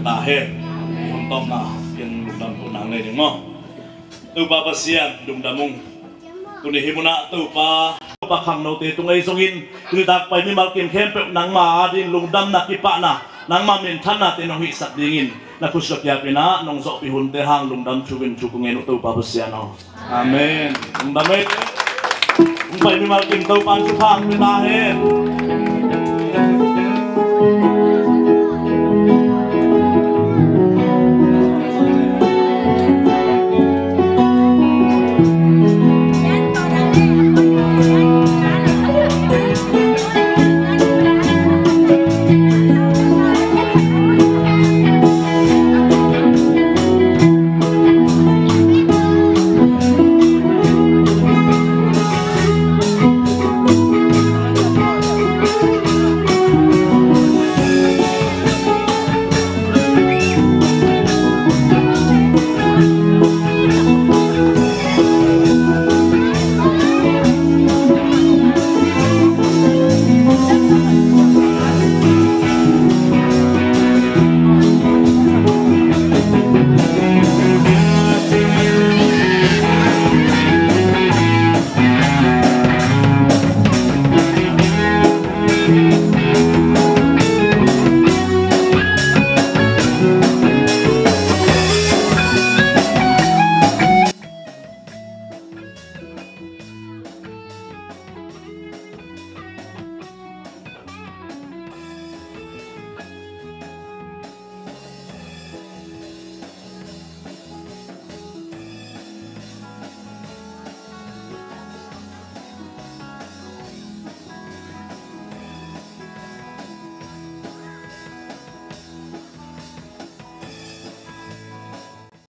ta he không tom na yang lung dam tu nang nei ding mo tu pa pasian lung damung tu ni himuna tu pa khang no te tu ngai songin tu dak pai mi mal kim khem pe nang ma din lung dam na ki pa na nang ma min than na te no hi sat dingin na kusok ya pina nong zo pi hun te hang lung dam chu bin chu ku ngai no tu pa pasian no amen lung dam ei pai mi mal kim tu pan chu phang mi na he